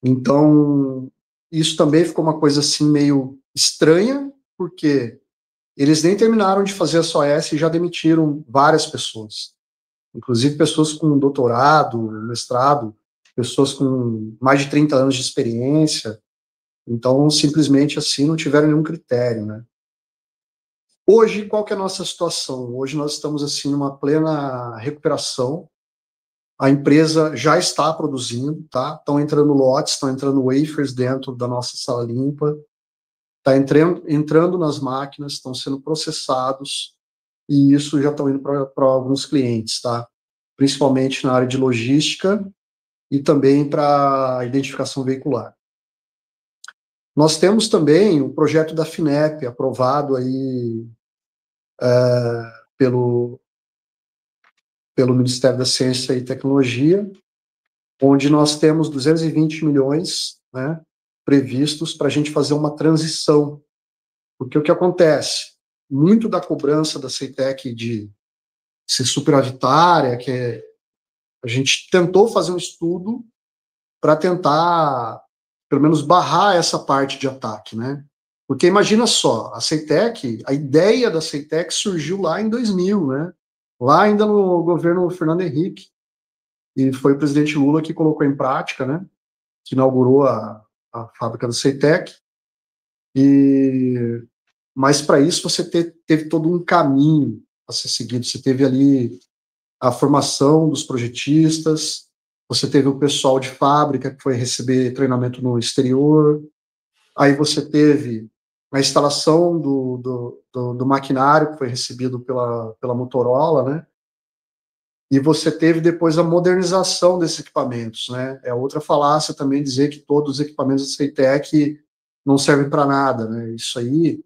Então, isso também ficou uma coisa assim meio estranha, porque eles nem terminaram de fazer essa OS e já demitiram várias pessoas, inclusive pessoas com doutorado, mestrado, pessoas com mais de 30 anos de experiência. Então, simplesmente assim, não tiveram nenhum critério, né? Hoje, qual que é a nossa situação? Hoje nós estamos, assim, numa plena recuperação. A empresa já está produzindo, tá? Estão entrando lotes, estão entrando wafers dentro da nossa sala limpa, está entrando nas máquinas, estão sendo processados, e isso já estão indo para alguns clientes, tá? Principalmente na área de logística e também para identificação veicular. Nós temos também o projeto da FINEP, aprovado aí pelo Ministério da Ciência e Tecnologia, onde nós temos 220 milhões, né, previstos para a gente fazer uma transição. Porque o que acontece? Muito da cobrança da Ceitec de ser superavitária, a gente tentou fazer um estudo para tentar, pelo menos, barrar essa parte de ataque, né? Porque imagina só, a ideia da Ceitec surgiu lá em 2000, né? Lá ainda no governo Fernando Henrique, e foi o presidente Lula que colocou em prática, né? Que inaugurou a fábrica da Ceitec. Mas para isso você teve todo um caminho a ser seguido. Você teve ali a formação dos projetistas, você teve o pessoal de fábrica que foi receber treinamento no exterior, aí você teve a instalação do maquinário que foi recebido pela Motorola, né? E você teve depois a modernização desses equipamentos, né? É outra falácia também dizer que todos os equipamentos da CEITEC não servem para nada, né? Isso aí,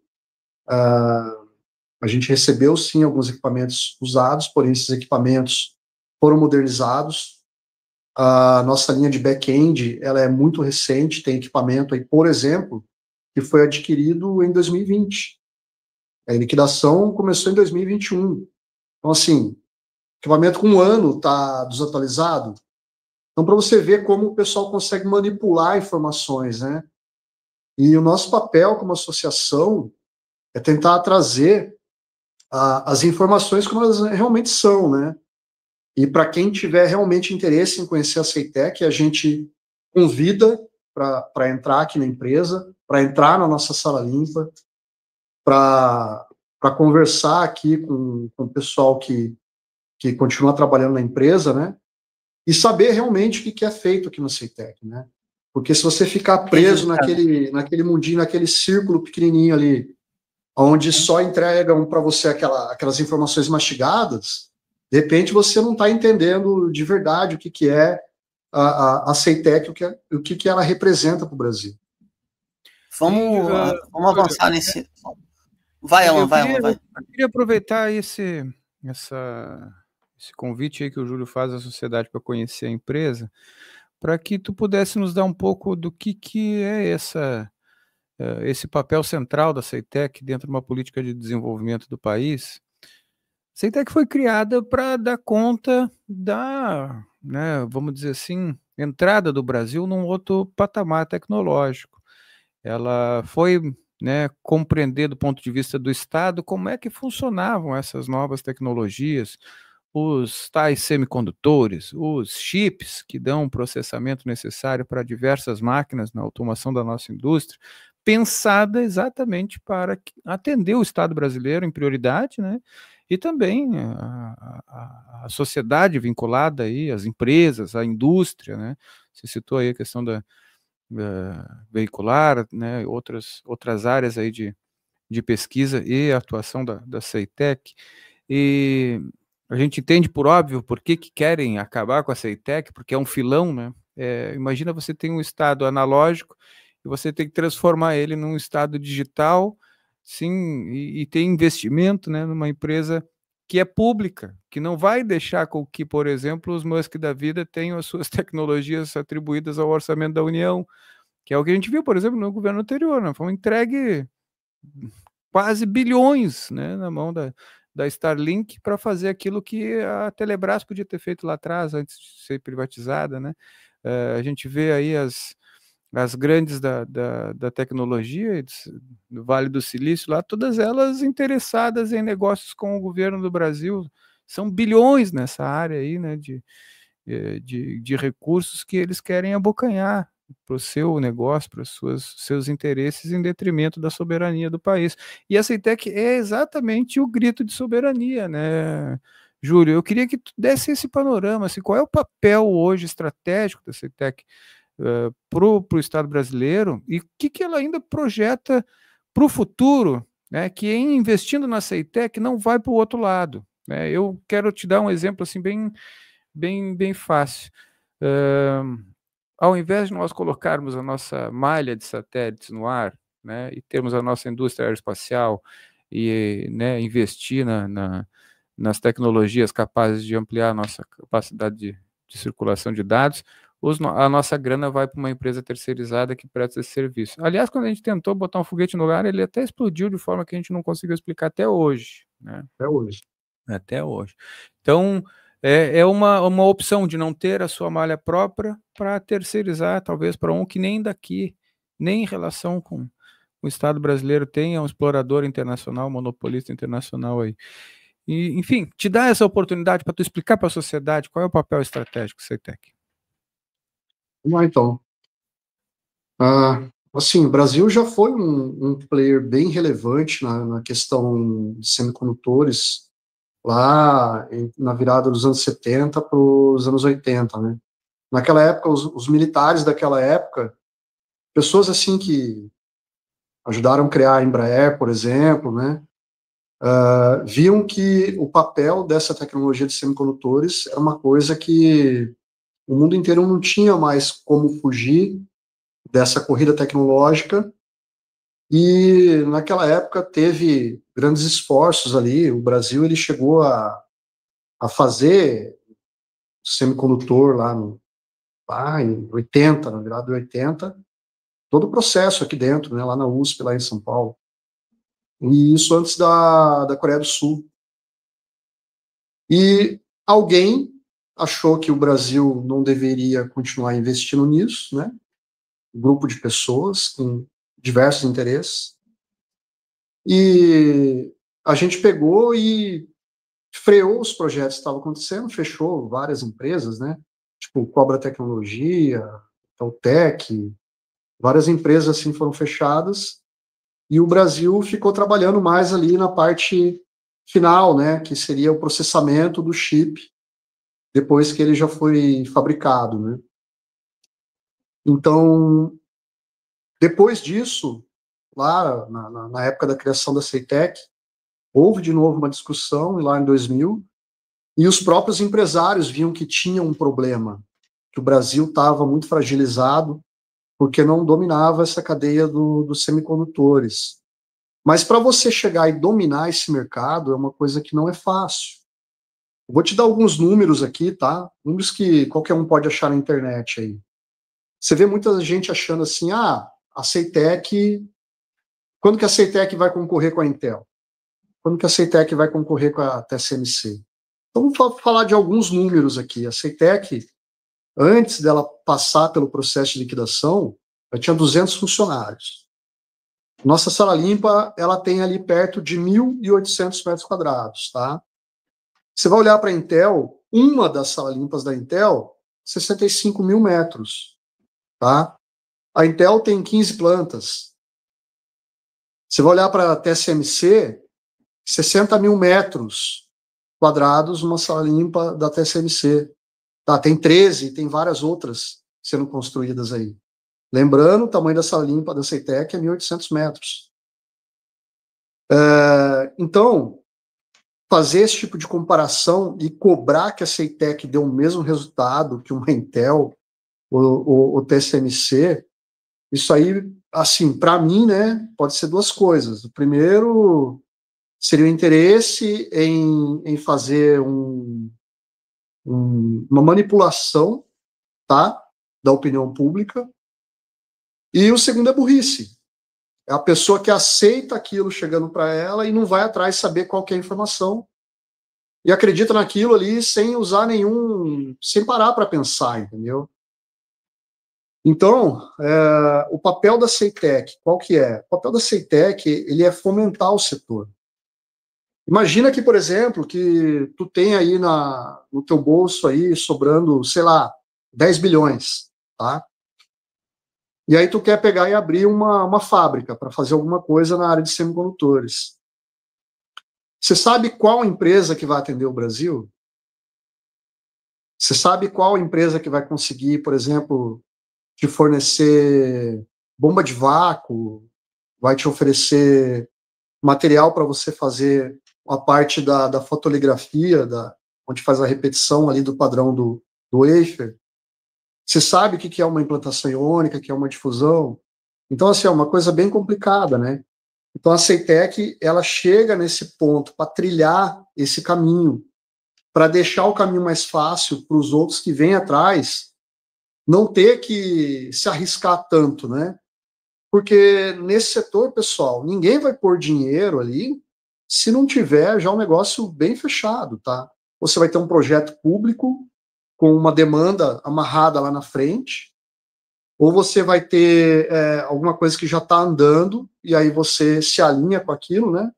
a gente recebeu sim alguns equipamentos usados, porém esses equipamentos foram modernizados. A nossa linha de back-end, ela é muito recente, tem equipamento aí, por exemplo, que foi adquirido em 2020. A liquidação começou em 2021. Então, assim, equipamento com um ano está desatualizado. Então, para você ver como o pessoal consegue manipular informações, né? E o nosso papel como associação é tentar trazer as informações como elas realmente são, né? E para quem tiver realmente interesse em conhecer a CEITEC, a gente convida para entrar aqui na empresa, para entrar na nossa sala limpa, para conversar aqui com o pessoal que continua trabalhando na empresa, né? E saber realmente o que é feito aqui no CEITEC, né? Porque se você ficar preso naquele mundinho, naquele círculo pequenininho ali, onde só entregam para você aquelas informações mastigadas, de repente você não está entendendo de verdade o que é a CEITEC, o que ela representa para o Brasil. Vamos avançar nesse... Vai, Alan, vai. Eu queria aproveitar esse convite aí que o Júlio faz à sociedade para conhecer a empresa, para que tu pudesse nos dar um pouco do que é esse papel central da CEITEC dentro de uma política de desenvolvimento do país. A CEITEC foi criada para dar conta da, né, vamos dizer assim, entrada do Brasil num outro patamar tecnológico. Ela foi, né, compreender do ponto de vista do Estado como é que funcionavam essas novas tecnologias, os tais semicondutores, os chips que dão o processamento necessário para diversas máquinas na automação da nossa indústria, pensada exatamente para atender o Estado brasileiro em prioridade, né? E também a sociedade vinculada aí, as empresas, a indústria, né? Você citou aí a questão da veicular, né? Outras áreas aí de pesquisa e atuação da CEITEC. E a gente entende, por óbvio, por que querem acabar com a CEITEC, porque é um filão, né? Imagina você tem um estado analógico e você tem que transformar ele num estado digital, sim, e ter investimento, né, numa empresa que é pública, que não vai deixar com que, por exemplo, os Musk da vida tenham as suas tecnologias atribuídas ao orçamento da União, que é o que a gente viu, por exemplo, no governo anterior, né? Foi entregue quase bilhões, né, na mão da Starlink para fazer aquilo que a Telebrás podia ter feito lá atrás, antes de ser privatizada, né? A gente vê aí as grandes da tecnologia, do Vale do Silício, lá, todas elas interessadas em negócios com o governo do Brasil. São bilhões nessa área aí, né, de recursos que eles querem abocanhar para o seu negócio, para os seus interesses, em detrimento da soberania do país. E a CEITEC é exatamente o grito de soberania, né, Júlio? Eu queria que tu desse esse panorama, assim, qual é o papel hoje estratégico da CEITEC para o Estado brasileiro e o que ela ainda projeta para o futuro, né, que em investindo na CEITEC não vai para o outro lado, né? Eu quero te dar um exemplo assim bem fácil. Ao invés de nós colocarmos a nossa malha de satélites no ar, né, e termos a nossa indústria aeroespacial e, né, investir nas tecnologias capazes de ampliar a nossa capacidade de circulação de dados, a nossa grana vai para uma empresa terceirizada que presta esse serviço. Aliás, quando a gente tentou botar um foguete no ar, ele até explodiu de forma que a gente não conseguiu explicar até hoje, né? Até hoje. Então, é uma opção de não ter a sua malha própria para terceirizar, talvez para um que nem daqui, nem em relação com o Estado brasileiro tenha um explorador internacional, monopolista internacional aí. E, enfim, te dá essa oportunidade para tu explicar para a sociedade qual é o papel estratégico do CEITEC. Vamos lá, então. Assim, o Brasil já foi um player bem relevante na questão de semicondutores, lá na virada dos anos 70 para os anos 80, né? Naquela época, os militares daquela época, pessoas assim que ajudaram a criar a Embraer, por exemplo, né? Viam que o papel dessa tecnologia de semicondutores era uma coisa que o mundo inteiro não tinha mais como fugir dessa corrida tecnológica, e naquela época teve grandes esforços ali. O Brasil ele chegou a fazer semicondutor lá em 80, na virada de 80, todo o processo aqui dentro, né, lá na USP, lá em São Paulo. E isso antes da Coreia do Sul. E alguém achou que o Brasil não deveria continuar investindo nisso, né? Um grupo de pessoas com diversos interesses. E a gente pegou e freou os projetos que estavam acontecendo, fechou várias empresas, né? Tipo Cobra Tecnologia, Teltec, várias empresas assim foram fechadas, e o Brasil ficou trabalhando mais ali na parte final, né, que seria o processamento do chip depois que ele já foi fabricado, né. Então, depois disso, lá na época da criação da CEITEC, houve de novo uma discussão lá em 2000, e os próprios empresários viam que tinha um problema, que o Brasil estava muito fragilizado, porque não dominava essa cadeia dos semicondutores. Mas para você chegar e dominar esse mercado é uma coisa que não é fácil. Eu vou te dar alguns números aqui, tá? Números que qualquer um pode achar na internet aí. Você vê muita gente achando assim, a CEITEC, quando que a CEITEC vai concorrer com a Intel? Quando que a CEITEC vai concorrer com a TSMC? Então, vamos falar de alguns números aqui. A CEITEC, antes dela passar pelo processo de liquidação, ela tinha 200 funcionários. Nossa sala limpa, ela tem ali perto de 1.800 metros quadrados, tá? Você vai olhar para a Intel, uma das salas limpas da Intel, 65 mil metros, tá? A Intel tem 15 plantas. Você vai olhar para a TSMC, 60 mil metros quadrados, uma sala limpa da TSMC. Tá, tem 13, tem várias outras sendo construídas aí. Lembrando, o tamanho da sala limpa da CEITEC é 1.800 metros. Então, fazer esse tipo de comparação e cobrar que a CEITEC dê o mesmo resultado que uma Intel ou TSMC, isso aí, assim, para mim, né, pode ser duas coisas. O primeiro seria o interesse em fazer uma manipulação, tá, da opinião pública. E o segundo é burrice. É a pessoa que aceita aquilo chegando para ela e não vai atrás saber qual que é a informação e acredita naquilo ali sem usar sem parar para pensar, entendeu? Então, o papel da CEITEC, qual que é? O papel da CEITEC, ele é fomentar o setor. Imagina que, por exemplo, que tu tem aí no teu bolso aí sobrando, sei lá, 10 bilhões, tá? E aí tu quer pegar e abrir uma fábrica para fazer alguma coisa na área de semicondutores. Você sabe qual empresa que vai atender o Brasil? Você sabe qual empresa que vai conseguir, por exemplo, te fornecer bomba de vácuo, vai te oferecer material para você fazer a parte da fotoligrafia, onde faz a repetição ali do padrão do wafer? Você sabe o que é uma implantação iônica, o que é uma difusão? Então, assim, é uma coisa bem complicada, né? Então, a CEITEC, ela chega nesse ponto para trilhar esse caminho, para deixar o caminho mais fácil para os outros que vêm atrás não ter que se arriscar tanto, né? Porque nesse setor, pessoal, ninguém vai pôr dinheiro ali se não tiver já um negócio bem fechado, tá? Você vai ter um projeto público com uma demanda amarrada lá na frente, ou você vai ter alguma coisa que já está andando, e aí você se alinha com aquilo, né?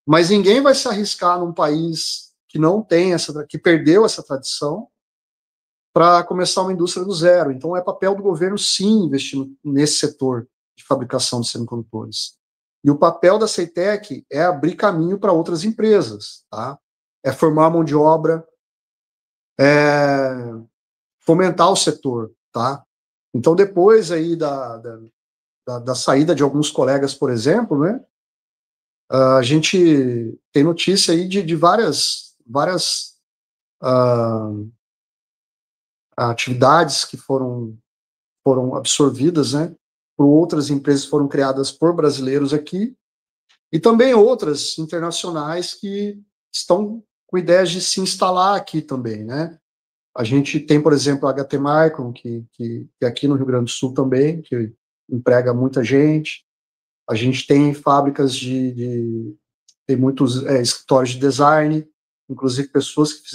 Mas ninguém vai se arriscar num país que não tem que perdeu essa tradição, para começar uma indústria do zero. Então é papel do governo, sim, investir nesse setor de fabricação de semicondutores. E o papel da CEITEC é abrir caminho para outras empresas, tá? É formar mão de obra, fomentar o setor, tá? Então, depois aí da saída de alguns colegas, por exemplo, né? A gente tem notícia aí de várias atividades que foram absorvidas, né? Por outras empresas que foram criadas por brasileiros aqui, e também outras internacionais que estão com ideias de se instalar aqui também, né? A gente tem, por exemplo, a HT Micron, que aqui no Rio Grande do Sul também, que emprega muita gente. A gente tem fábricas tem muitos escritórios de design, inclusive pessoas que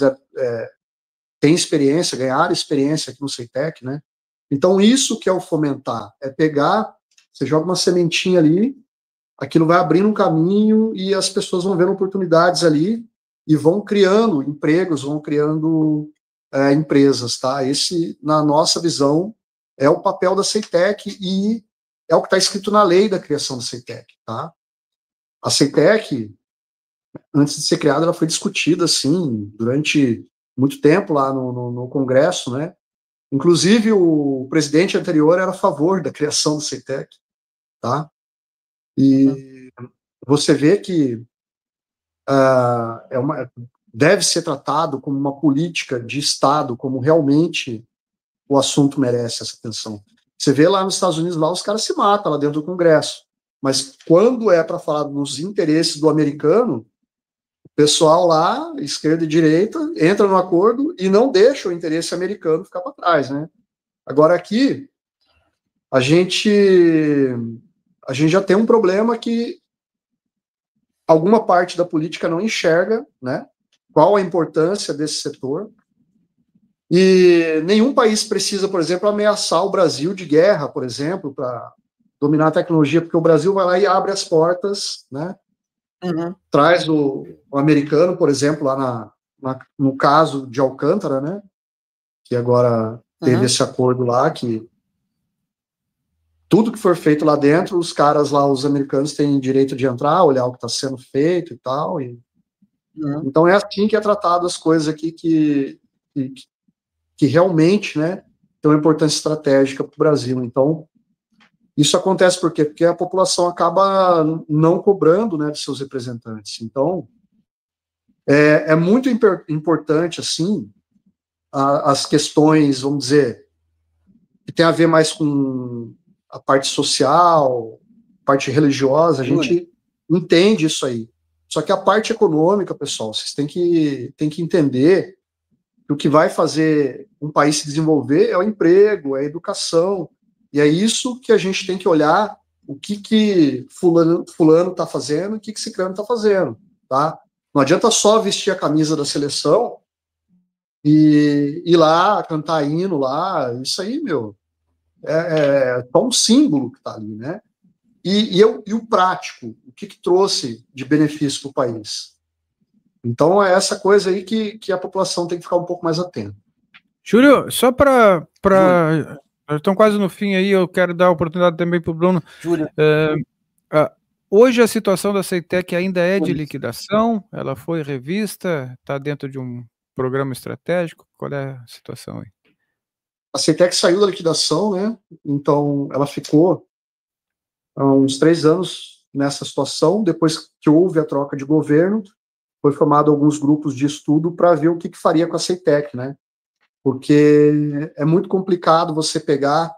têm experiência, ganharam experiência aqui no CEITEC, né? Então, isso que é o fomentar, é pegar, você joga uma sementinha ali, aquilo vai abrindo um caminho e as pessoas vão vendo oportunidades ali e vão criando empregos, vão criando empresas, tá? Esse, na nossa visão, é o papel da CEITEC e é o que está escrito na lei da criação da CEITEC, tá? A CEITEC, antes de ser criada, ela foi discutida, assim, durante muito tempo lá no Congresso, né? Inclusive, o presidente anterior era a favor da criação do CEITEC, tá? E você vê que deve ser tratado como uma política de Estado, como realmente o assunto merece essa atenção. Você vê lá nos Estados Unidos, lá os caras se matam lá dentro do Congresso, mas quando é para falar dos interesses do americano, o pessoal lá, esquerda e direita, entra no acordo e não deixa o interesse americano ficar para trás, né? Agora aqui, a gente já tem um problema que alguma parte da política não enxerga, né? Qual a importância desse setor. E nenhum país precisa, por exemplo, ameaçar o Brasil de guerra, por exemplo, para dominar a tecnologia, porque o Brasil vai lá e abre as portas, né? Traz o americano, por exemplo, lá no caso de Alcântara, né? Que agora teve esse acordo lá, que tudo que for feito lá dentro, os caras lá, os americanos, têm direito de entrar, olhar o que está sendo feito e tal. Então é assim que é tratado as coisas aqui que realmente, né, tem uma importância estratégica para o Brasil. Então, isso acontece por quê? Porque a população acaba não cobrando, né, de seus representantes. Então, é muito importante, assim, as questões, vamos dizer, que tem a ver mais com a parte social, parte religiosa, a gente entende isso aí. Só que a parte econômica, pessoal, vocês têm que entender que o que vai fazer um país se desenvolver é o emprego, é a educação, e é isso que a gente tem que olhar, o que fulano está fazendo, o que ciclano está fazendo, tá? Não adianta só vestir a camisa da seleção e ir lá, cantar hino lá, isso aí, meu, é só um símbolo que está ali, né? E o prático, o que trouxe de benefício para o país? Então é essa coisa aí que a população tem que ficar um pouco mais atenta. Júlio, só para estão quase no fim aí, eu quero dar a oportunidade também para o Bruno. Júlio. Hoje a situação da CEITEC ainda é de liquidação? Ela foi revista? Está dentro de um programa estratégico? Qual é a situação aí? A CEITEC saiu da liquidação, né? Então ela ficou há uns 3 anos nessa situação. Depois que houve a troca de governo, foi formado alguns grupos de estudo para ver o que faria com a CEITEC, né? Porque é muito complicado você pegar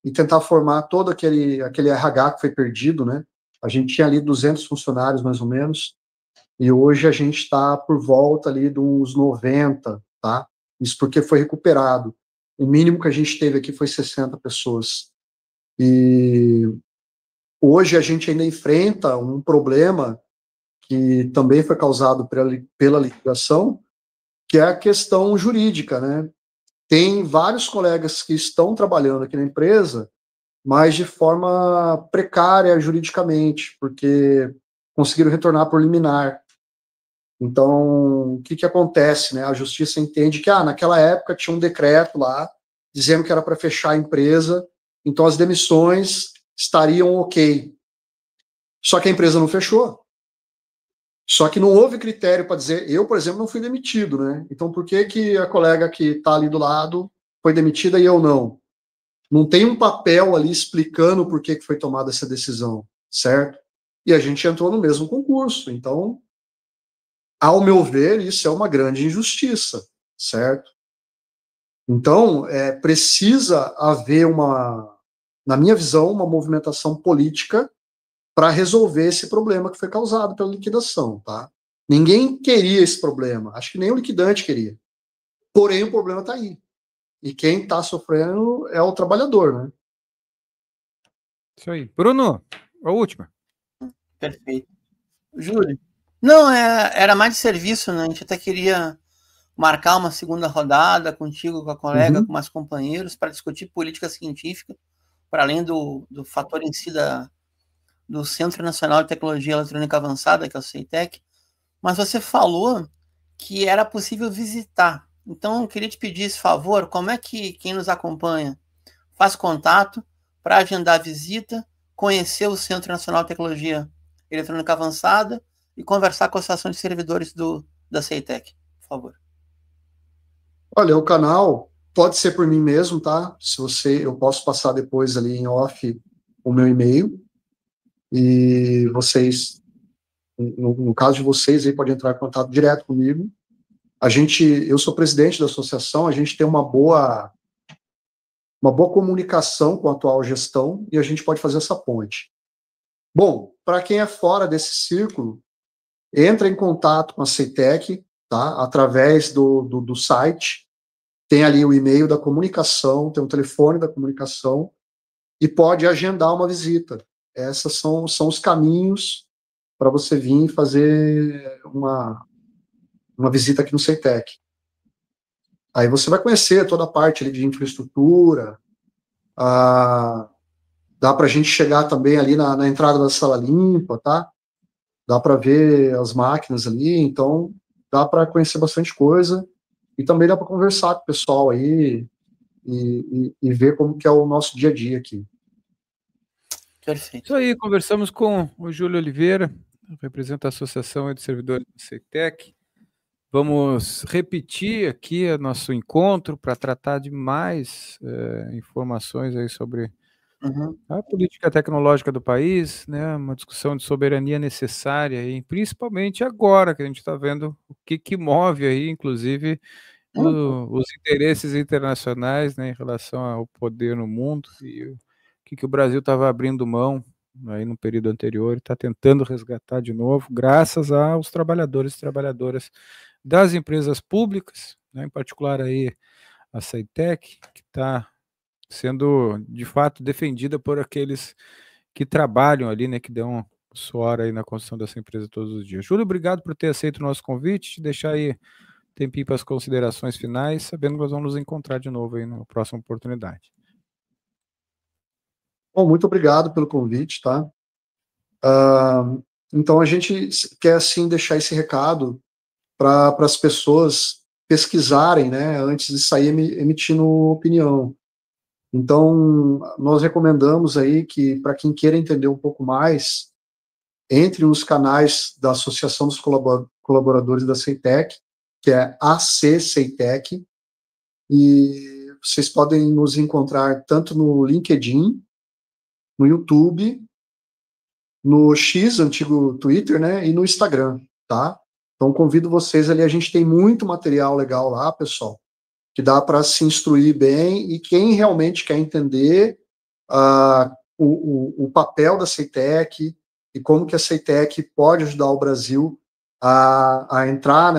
e tentar formar todo aquele RH que foi perdido, né? A gente tinha ali 200 funcionários, mais ou menos, e hoje a gente está por volta ali de uns 90, tá? Isso porque foi recuperado. O mínimo que a gente teve aqui foi 60 pessoas. E hoje a gente ainda enfrenta um problema que também foi causado pela liquidação, que é a questão jurídica, né? Tem vários colegas que estão trabalhando aqui na empresa, mas de forma precária juridicamente, porque conseguiram retornar por liminar. Então, o que acontece, né? A justiça entende que, naquela época tinha um decreto lá, dizendo que era para fechar a empresa, então as demissões estariam ok. Só que a empresa não fechou. Só que não houve critério para dizer, eu, por exemplo, não fui demitido, né? Então, por que a colega que está ali do lado foi demitida e eu não? Não tem um papel ali explicando por que foi tomada essa decisão, certo? E a gente entrou no mesmo concurso. Então, ao meu ver, isso é uma grande injustiça, certo? Então, precisa haver na minha visão, uma movimentação política para resolver esse problema que foi causado pela liquidação, tá? Ninguém queria esse problema, acho que nem o liquidante queria. Porém, o problema está aí. E quem está sofrendo é o trabalhador, né? Isso aí. Bruno, a última. Perfeito. Júlio? Não, era mais de serviço, né? A gente até queria marcar uma segunda rodada contigo, com a colega, com mais companheiros, para discutir política científica, para além do fator em si do Centro Nacional de Tecnologia Eletrônica Avançada, que é o CEITEC. Mas você falou que era possível visitar. Então, eu queria te pedir esse favor, como é que quem nos acompanha faz contato para agendar a visita, conhecer o Centro Nacional de Tecnologia Eletrônica Avançada e conversar com a Associação de Servidores da CEITEC, por favor. Olha, o canal pode ser por mim mesmo, tá? Eu posso passar depois ali em off o meu e-mail e vocês, no caso de vocês, aí podem entrar em contato direto comigo. Eu sou presidente da associação, a gente tem uma boa comunicação com a atual gestão e a gente pode fazer essa ponte. Bom, para quem é fora desse círculo, entra em contato com a CEITEC, tá? Através do site, tem ali o e-mail da comunicação, tem o telefone da comunicação e pode agendar uma visita. Esses são os caminhos para você vir fazer uma visita aqui no CEITEC. Aí você vai conhecer toda a parte ali de infraestrutura, dá para a gente chegar também ali na entrada da sala limpa, tá? Dá para ver as máquinas ali, então dá para conhecer bastante coisa e também dá para conversar com o pessoal aí e ver como que é o nosso dia a dia aqui. Perfeito. Isso aí, conversamos com o Júlio Oliveira, representa a Associação de Servidores do CEITEC. Vamos repetir aqui o nosso encontro para tratar de mais informações aí sobre a política tecnológica do país, né? Uma discussão de soberania necessária, e principalmente agora que a gente está vendo o que move aí, inclusive, os interesses internacionais, né, em relação ao poder no mundo e o que o Brasil estava abrindo mão aí no período anterior e está tentando resgatar de novo, graças aos trabalhadores e trabalhadoras das empresas públicas, né, em particular aí a CEITEC, que está sendo de fato defendida por aqueles que trabalham ali, né, que dão suor aí na construção dessa empresa todos os dias. Júlio, obrigado por ter aceito o nosso convite, te deixar aí tempinho para as considerações finais, sabendo que nós vamos nos encontrar de novo aí na próxima oportunidade. Bom, muito obrigado pelo convite, tá? Então a gente quer assim deixar esse recado para as pessoas pesquisarem, né, antes de sair emitindo opinião. Então, nós recomendamos aí que, para quem queira entender um pouco mais, entre nos canais da Associação dos Colaboradores da CEITEC, que é AC CEITEC, e vocês podem nos encontrar tanto no LinkedIn, no YouTube, no X, antigo Twitter, né, e no Instagram, tá? Então, convido vocês ali, a gente tem muito material legal lá, pessoal, que dá para se instruir bem, e quem realmente quer entender o papel da CEITEC e como que a CEITEC pode ajudar o Brasil a entrar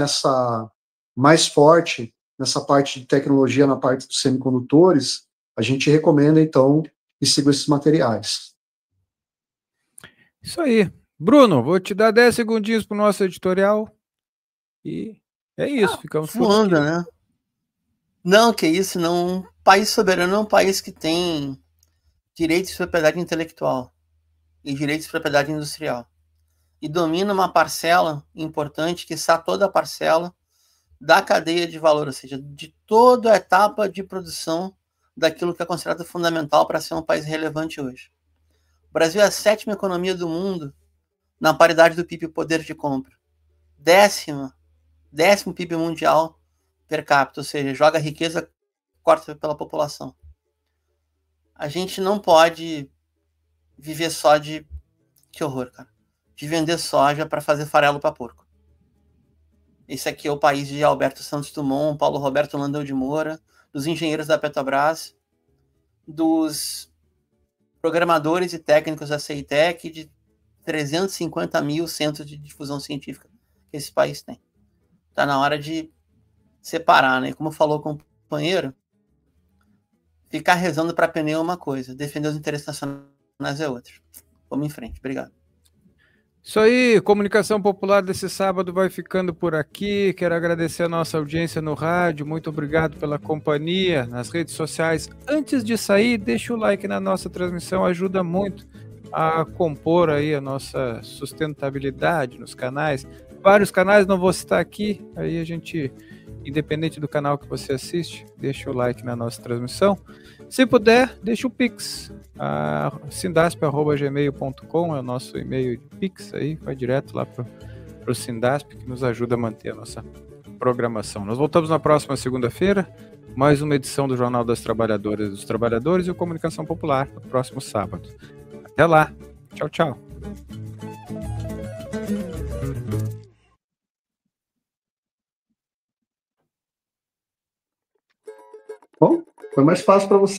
mais forte nessa parte de tecnologia, na parte dos semicondutores, a gente recomenda, então, que sigam esses materiais. Isso aí. Bruno, vou te dar 10 segundinhos para o nosso editorial. E é isso, ficamos voando, né? Não, que isso, não. Um país soberano é um país que tem direitos de propriedade intelectual e direitos de propriedade industrial. E domina uma parcela importante, que está toda a parcela da cadeia de valor, ou seja, de toda a etapa de produção daquilo que é considerado fundamental para ser um país relevante hoje. O Brasil é a 7ª economia do mundo na paridade do PIB, poder de compra. 10º PIB mundial per capita, ou seja, joga a riqueza, corta pela população. A gente não pode viver só de... Que horror, cara. De vender soja para fazer farelo para porco. Esse aqui é o país de Alberto Santos Dumont, Paulo Roberto Landau de Moura, dos engenheiros da Petrobras, dos programadores e técnicos da CEITEC, de 350 mil centros de difusão científica que esse país tem. Está na hora de separar, né? Como falou o companheiro, ficar rezando para pneu é uma coisa, defender os interesses nacionais é outra. Vamos em frente. Obrigado. Isso aí, Comunicação Popular desse sábado vai ficando por aqui. Quero agradecer a nossa audiência no rádio. Muito obrigado pela companhia nas redes sociais. Antes de sair, deixa o like na nossa transmissão, ajuda muito a compor aí a nossa sustentabilidade nos canais. Vários canais, não vou citar aqui, aí a gente, independente do canal que você assiste, deixa o like na nossa transmissão. Se puder, deixa o Pix, sindasp@gmail.com é o nosso e-mail de Pix, aí vai direto lá para o Sindasp, que nos ajuda a manter a nossa programação. Nós voltamos na próxima segunda-feira, mais uma edição do Jornal das Trabalhadoras e dos Trabalhadores e o Comunicação Popular, no próximo sábado. Até lá, tchau, tchau. Bom, foi mais fácil para você.